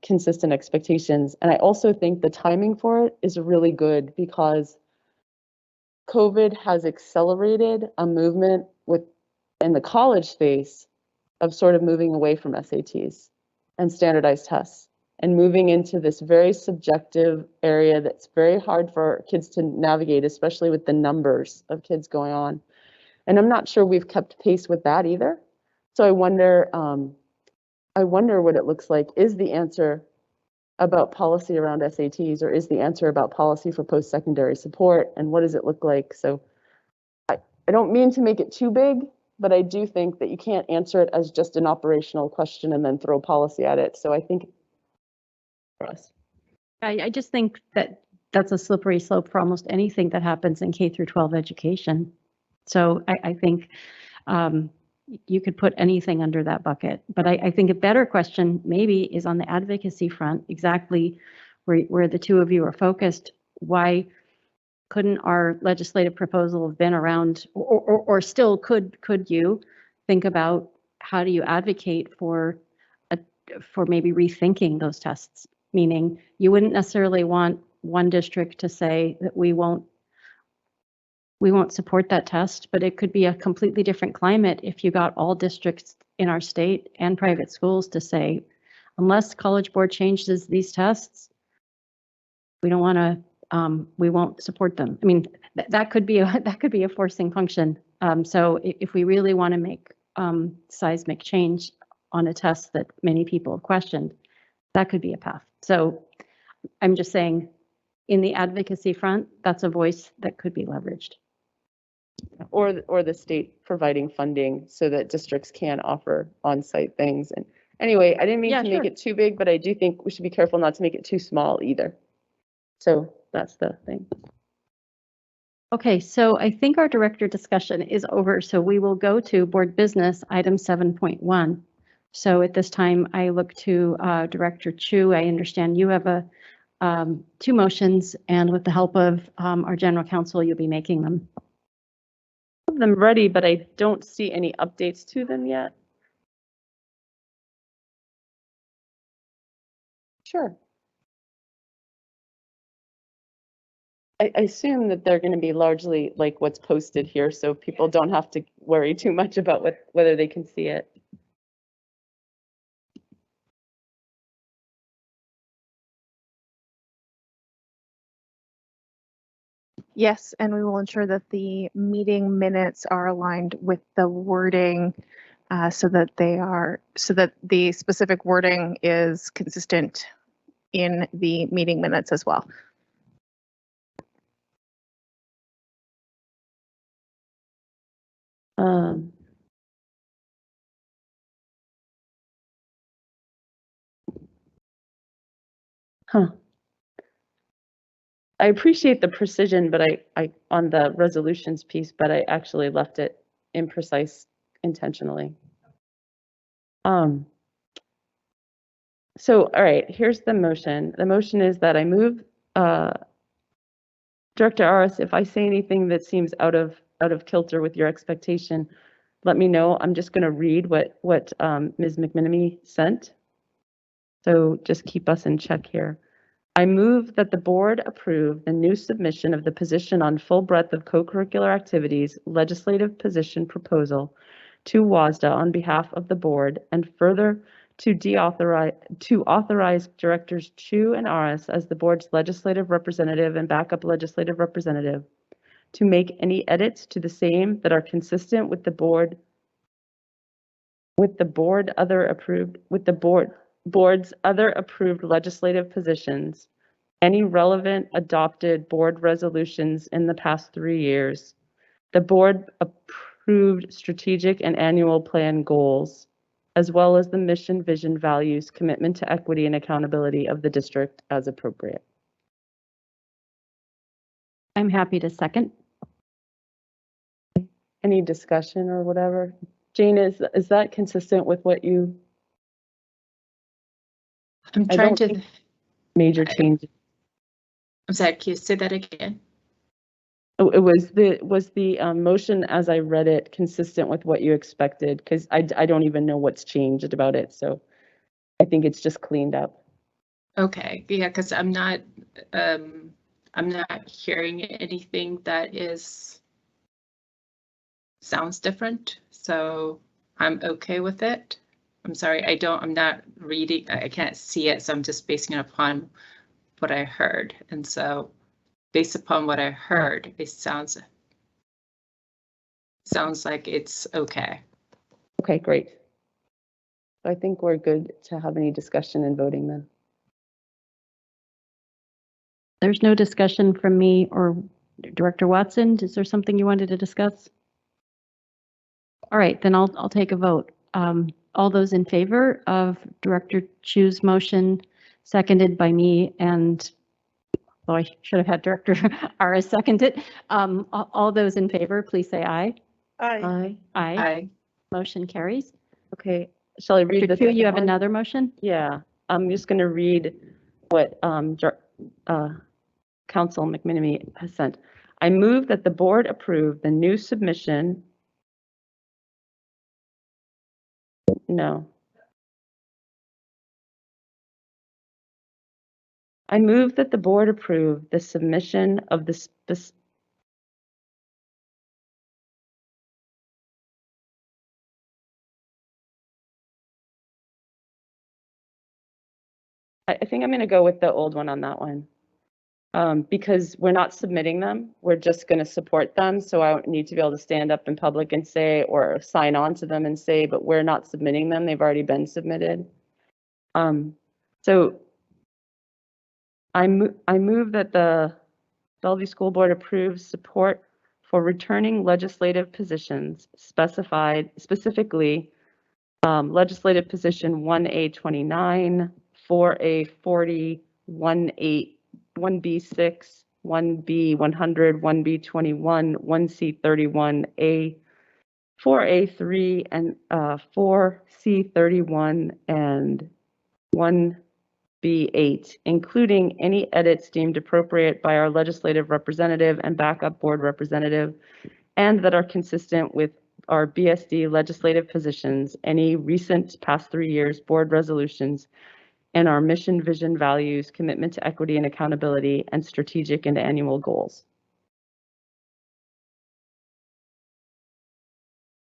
consistent expectations? And I also think the timing for it is really good because COVID has accelerated a movement in the college space of sort of moving away from SATs and standardized tests and moving into this very subjective area that's very hard for kids to navigate, especially with the numbers of kids going on. And I'm not sure we've kept pace with that either. So I wonder what it looks like. Is the answer about policy around SATs, or is the answer about policy for post-secondary support, and what does it look like? So I don't mean to make it too big, but I do think that you can't answer it as just an operational question and then throw policy at it. So I think for us. I just think that that's a slippery slope for almost anything that happens in K through 12 education. So I think you could put anything under that bucket. But I think a better question maybe is on the advocacy front, exactly where the two of you are focused. Why couldn't our legislative proposal have been around, or still could you think about how do you advocate for maybe rethinking those tests? Meaning you wouldn't necessarily want one district to say that we won't support that test, but it could be a completely different climate if you got all districts in our state and private schools to say, unless College Board changes these tests, we don't want to. We won't support them. I mean, that could be a forcing function. So if we really want to make seismic change on a test that many people have questioned, that could be a path. So I'm just saying, in the advocacy front, that's a voice that could be leveraged. or the state providing funding so that districts can offer on-site things. And anyway, I didn't mean Yeah, to make sure. it too big, but I do think we should be careful not to make it too small either. So that's the thing. Okay, so I think our director discussion is over, so we will go to board business, item 7.1. So at this time, I look to Director Chu. I understand you have two motions, and with the help of our general counsel, you'll be making them. I have them ready, but I don't see any updates to them yet. Sure. I assume that they're going to be largely like what's posted here, so people don't have to worry too much about whether they can see it. Yes, and we will ensure that the meeting minutes are aligned with the wording so that the specific wording is consistent in the meeting minutes as well. I appreciate the precision, but I on the resolutions piece, but I actually left it imprecise intentionally. So, all right, here's the motion. The motion is that I move, Director Aris, if I say anything that seems out of kilter with your expectation, let me know. I'm just going to read what Ms. McMenemy sent. So just keep us in check here. I move that the board approve the new submission of the position on full breadth of co-curricular activities legislative position proposal to WASDA on behalf of the board, and further to authorize Directors Chu and Aris as the board's legislative representative and backup legislative representative to make any edits to the same that are consistent with the board's other approved legislative positions, any relevant adopted board resolutions in the past 3 years, the board approved strategic and annual plan goals, as well as the mission, vision, values, commitment to equity and accountability of the district as appropriate. I'm happy to second. Any discussion or whatever? Jane, is that consistent with what you? I'm trying to. Major changes. I'm sorry, can you say that again? Oh, it was the motion as I read it consistent with what you expected? Because I don't even know what's changed about it, so I think it's just cleaned up. Okay, yeah, because I'm not hearing anything that sounds different, so I'm okay with it. I'm sorry, I'm not reading, I can't see it, so I'm just basing it upon what I heard. And so based upon what I heard, it sounds like it's okay. Okay, great. I think we're good to have any discussion and voting then. There's no discussion from me or Director Watson. Is there something you wanted to discuss? All right, then I'll take a vote. All those in favor of Director Chu's motion, seconded by me, and I should have had Director Aris second it. All those in favor, please say aye. Aye. Aye. Aye. Motion carries. Okay, shall I read Director the Chu, you have one? another motion? Yeah, I'm just going to read what Council McMenemy has sent. I move that the board approve the new submission. No. I move that the board approve the submission of the I think I'm going to go with the old one on that one. Because we're not submitting them, we're just going to support them. So I don't need to be able to stand up in public and say, or sign on to them and say, but we're not submitting them. They've already been submitted. So I move that the Bellevue School Board approves support for returning legislative positions specifically legislative position 1A29, 4A40, 1B6, 1B100, 1B21, 1C31A, 4A3, and 4C31, and 1B8, including any edits deemed appropriate by our legislative representative and backup board representative, and that are consistent with our BSD legislative positions, any recent past 3 years board resolutions, and our mission, vision, values, commitment to equity and accountability, and strategic and annual goals.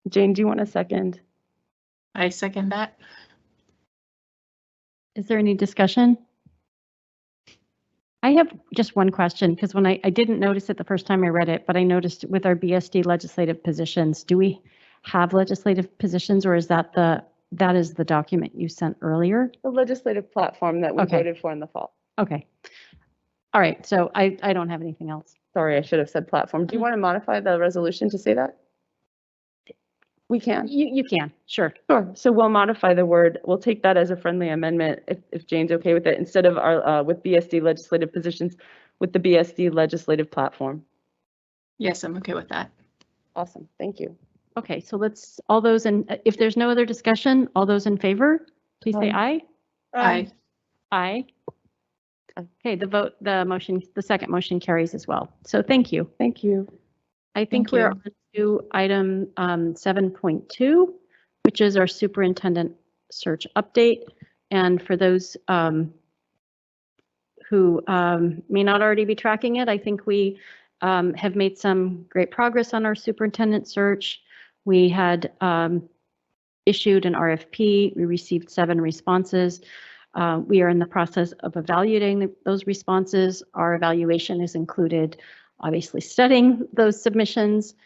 Jane, do you want a second? I second that. Is there any discussion? I have just one question, because when I didn't notice it the first time I read it, but I noticed with our BSD legislative positions, do we have legislative positions, or is that is the document you sent earlier? The legislative platform that we Okay. voted for in the fall. Okay. All right, so I don't have anything else. Sorry, I should have said platform. Do you want to modify the resolution to say that? We can. You can, sure. Sure. So we'll modify the word. We'll take that as a friendly amendment if Jane's okay with it, instead of our with BSD legislative positions, with the BSD legislative platform. Yes, I'm okay with that. Awesome. Thank you. Okay, so let's, all those in, if there's no other discussion, all those in favor, please say aye. Aye. Aye. Okay, the second motion carries as well. So thank you. Thank you. I think Thank we're you. on to item 7.2, which is our superintendent search update. And for those who may not already be tracking it, I think we have made some great progress on our superintendent search. We had issued an RFP. We received 7 responses. We are in the process of evaluating those responses. Our evaluation has included obviously studying those submissions,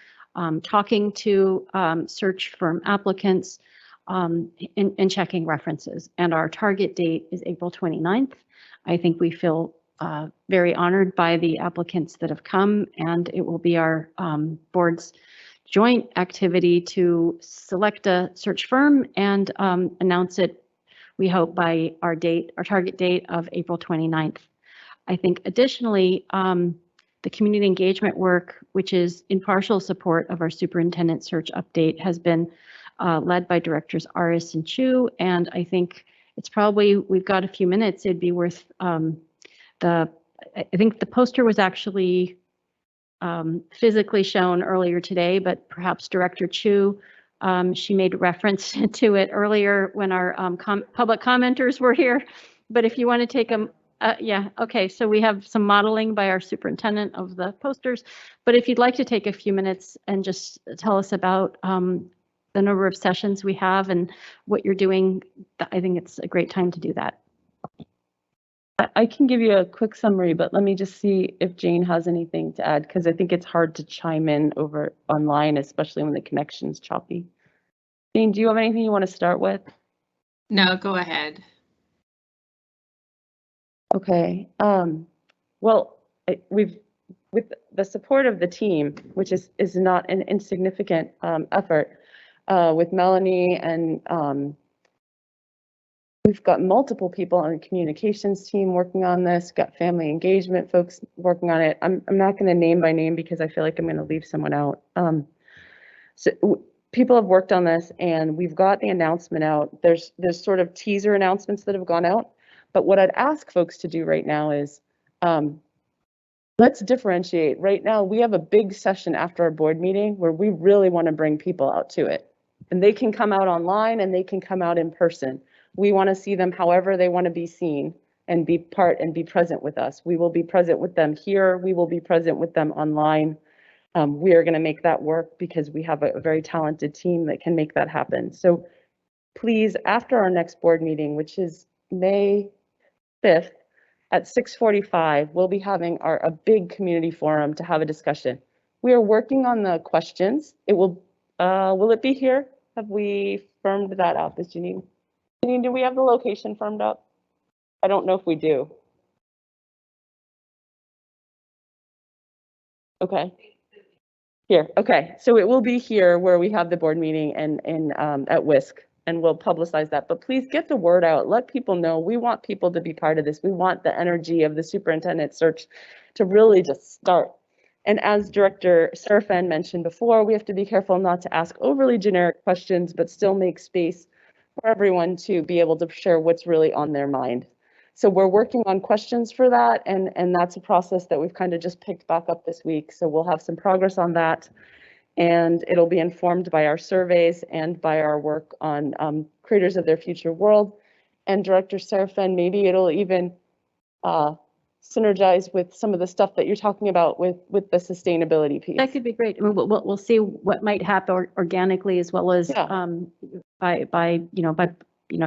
talking to search firm applicants, and checking references. And our target date is April 29th. I think we feel very honored by the applicants that have come, and it will be our board's joint activity to select a search firm and announce it, we hope, by our target date of April 29th. I think additionally, the community engagement work, which is in partial support of our superintendent search update, has been led by directors Aris and Chu, and I think it's probably, we've got a few minutes, it'd be worth I think the poster was actually physically shown earlier today, but perhaps Director Chu, she made reference to it earlier when our public commenters were here. But if you want to take yeah, okay, so we have some modeling by our superintendent of the posters. But if you'd like to take a few minutes and just tell us about the number of sessions we have and what you're doing, I think it's a great time to do that. I can give you a quick summary, but let me just see if Jane has anything to add, because I think it's hard to chime in over online, especially when the connection's choppy. Jane, do you have anything you want to start with? No, go ahead. Okay. Well, with the support of the team, which is not an insignificant effort, with Melanie and we've got multiple people on the communications team working on this, got family engagement folks working on it. I'm not going to name by name because I feel like I'm going to leave someone out. So people have worked on this, and we've got the announcement out. There's sort of teaser announcements that have gone out. But what I'd ask folks to do right now is let's differentiate. Right now, we have a big session after our board meeting where we really want to bring people out to it. And they can come out online and they can come out in person. We want to see them however they want to be seen and be part and be present with us. We will be present with them here. We will be present with them online. We are going to make that work because we have a very talented team that can make that happen. So please, after our next board meeting, which is May 5th at 6:45, we'll be having a big community forum to have a discussion. We are working on the questions. It will it be here? Have we firmed that up? Is Janine, do we have the location firmed up? I don't know if we do. Okay. Here, okay, so it will be here where we have the board meeting and at WISC, and we'll publicize that. But please get the word out. Let people know. We want people to be part of this. We want the energy of the superintendent search to really just start. And as Director Serafin mentioned before, we have to be careful not to ask overly generic questions, but still make space for everyone to be able to share what's really on their mind. So we're working on questions for that, and that's a process that we've kind of just picked back up this week. So we'll have some progress on that, and it'll be informed by our surveys and by our work on creators of their future world. And Director Serafin, maybe it'll even synergize with some of the stuff that you're talking about with the sustainability piece. That could be great. I mean, we'll see what might happen organically as well as Yeah. by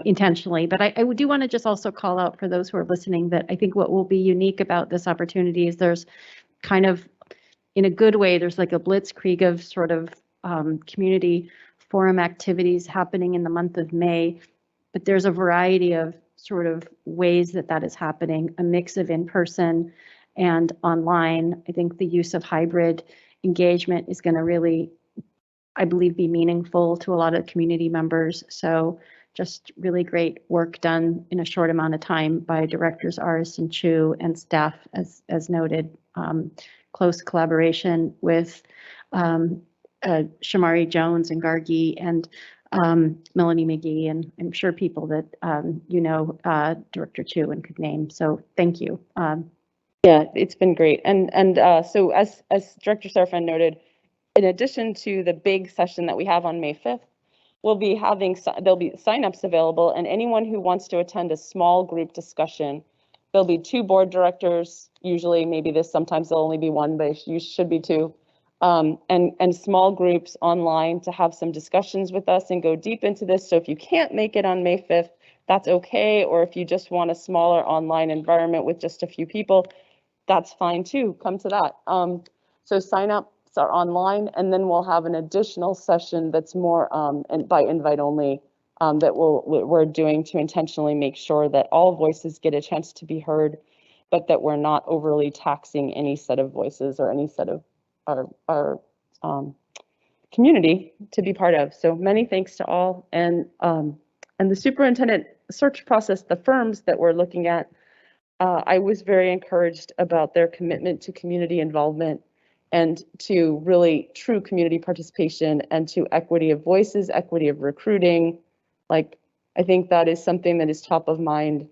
intentionally. But I do want to just also call out for those who are listening that I think what will be unique about this opportunity is there's kind of, in a good way, there's like a blitzkrieg of sort of community forum activities happening in the month of May, but there's a variety of sort of ways that that is happening, a mix of in-person and online. I think the use of hybrid engagement is going to really, I believe, be meaningful to a lot of community members. So just really great work done in a short amount of time by Directors Aris and Chu and staff, as noted. Close collaboration with Shamari Jones and Gargi and Melanie McGee, and I'm sure people that Director Chu and could name. So thank you. Yeah, it's been great. And so as Director Serafin noted, in addition to the big session that we have on May 5th, we'll be having, there'll be signups available, and anyone who wants to attend a small group discussion, there'll be 2 board directors, usually maybe sometimes there'll only be 1, but you should be 2. And small groups online to have some discussions with us and go deep into this. So if you can't make it on May 5th, that's okay. Or if you just want a smaller online environment with just a few people, that's fine too. Come to that. So signups are online, and then we'll have an additional session that's more and by invite only that we're doing to intentionally make sure that all voices get a chance to be heard, but that we're not overly taxing any set of voices or any set of our community to be part of. So many thanks to all, and the superintendent search process, the firms that we're looking at, I was very encouraged about their commitment to community involvement and to really true community participation and to equity of voices, equity of recruiting. Like, I think that is something that is top of mind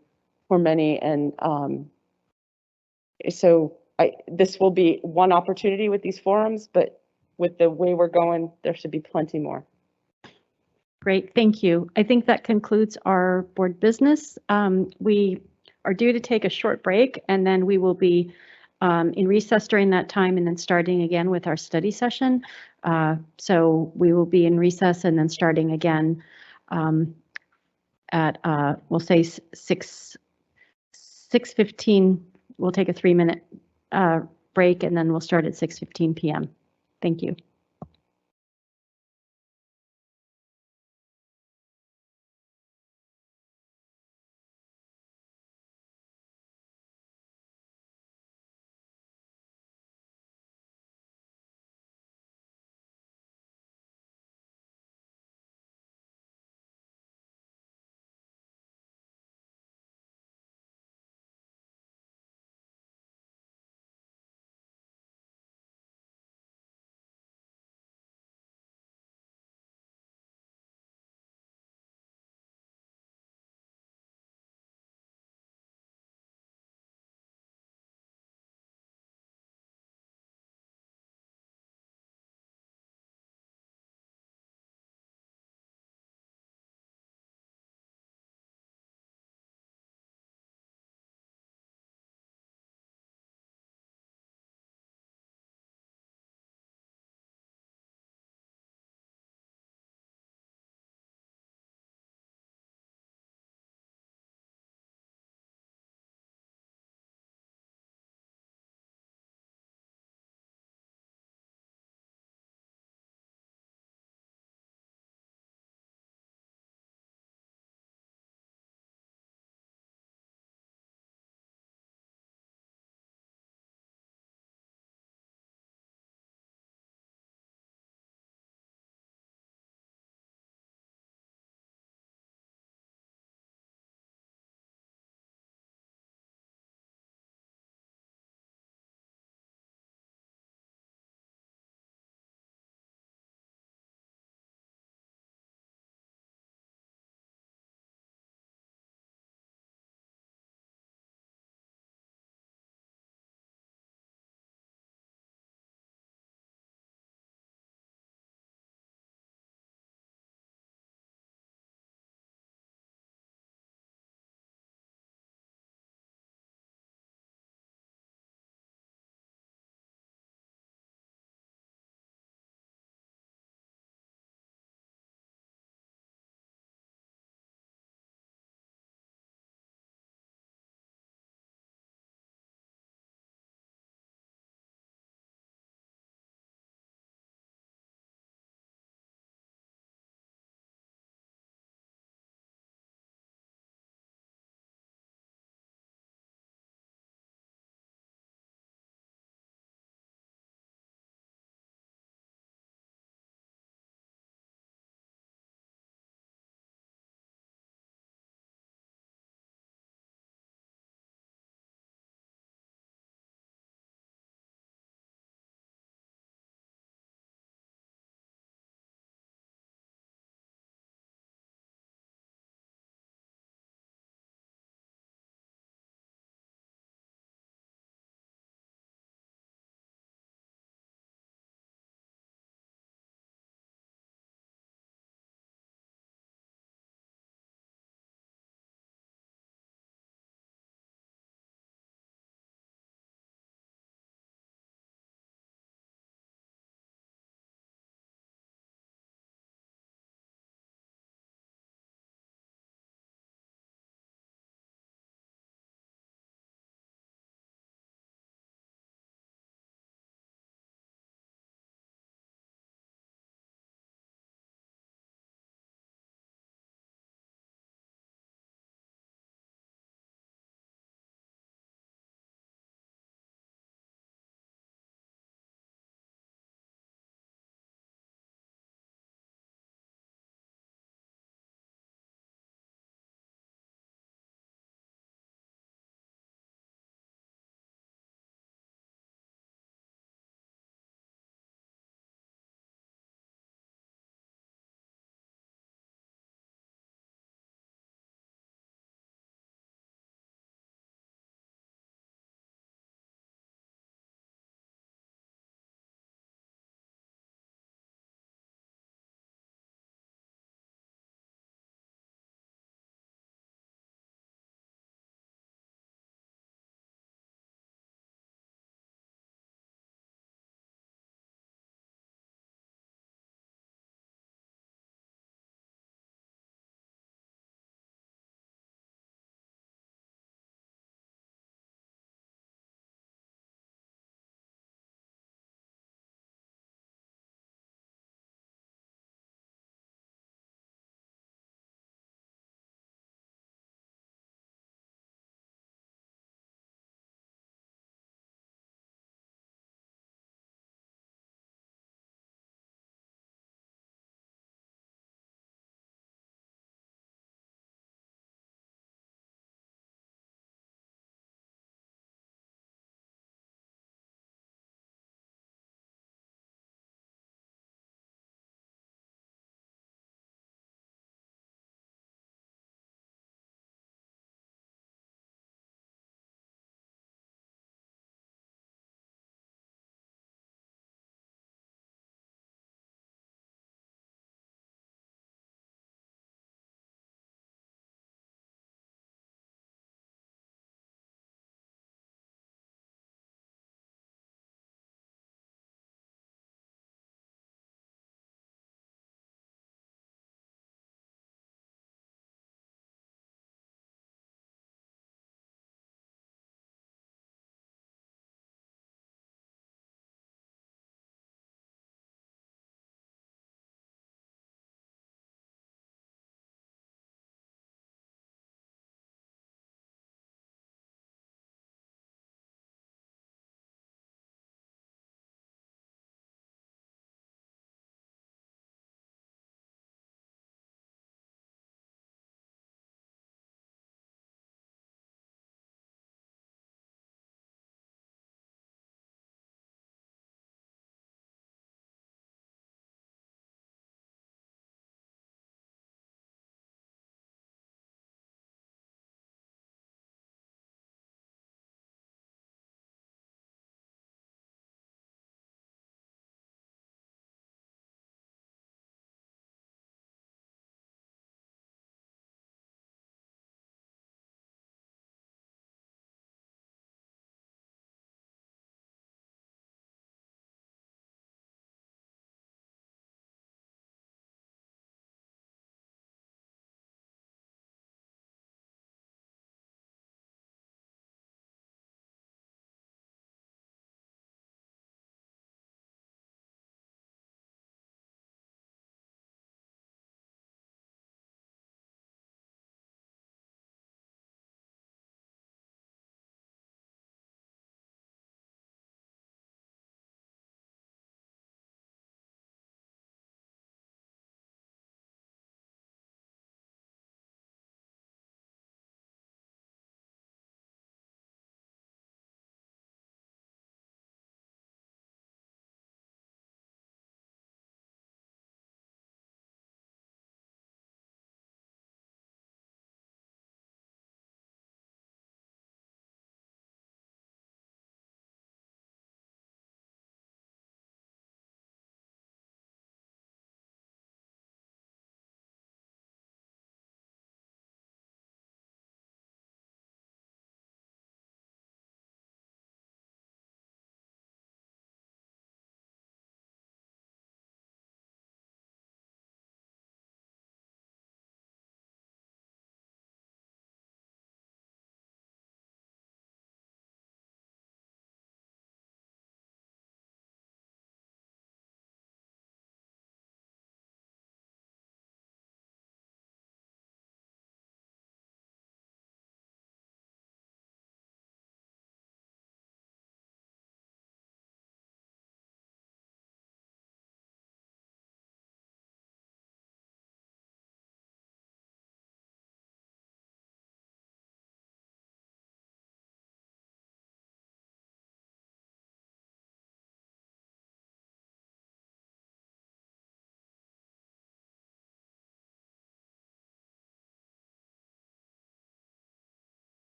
for many, and so this will be one opportunity with these forums, but with the way we're going, there should be plenty more. Great, thank you. I think that concludes our board business. We are due to take a short break, and then we will be in recess during that time and then starting again with our study session. So we will be in recess and then starting again at, we'll say 6:15. We'll take a 3-minute break, and then we'll start at 6:15 p.m. Thank you.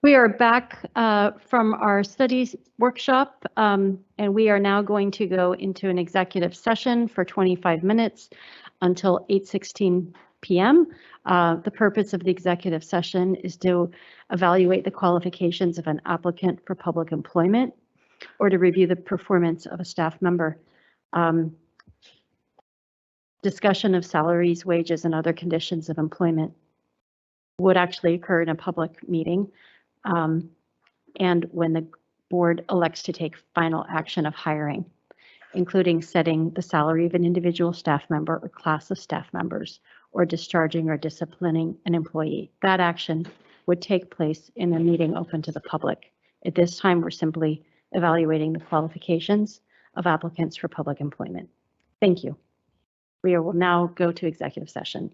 We are back from our studies workshop, and we are now going to go into an executive session for 25 minutes until 8:16 p.m. The purpose of the executive session is to evaluate the qualifications of an applicant for public employment or to review the performance of a staff member. Discussion of salaries, wages, and other conditions of employment would actually occur in a public meeting. And when the board elects to take final action of hiring, including setting the salary of an individual staff member or class of staff members, or discharging or disciplining an employee. That action would take place in a meeting open to the public. At this time, we're simply evaluating the qualifications of applicants for public employment. Thank you. We will now go to executive session.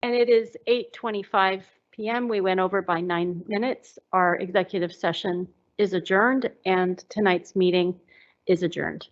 And it is 8:25 p.m. We went over by 9 minutes. Our executive session is adjourned and tonight's meeting is adjourned.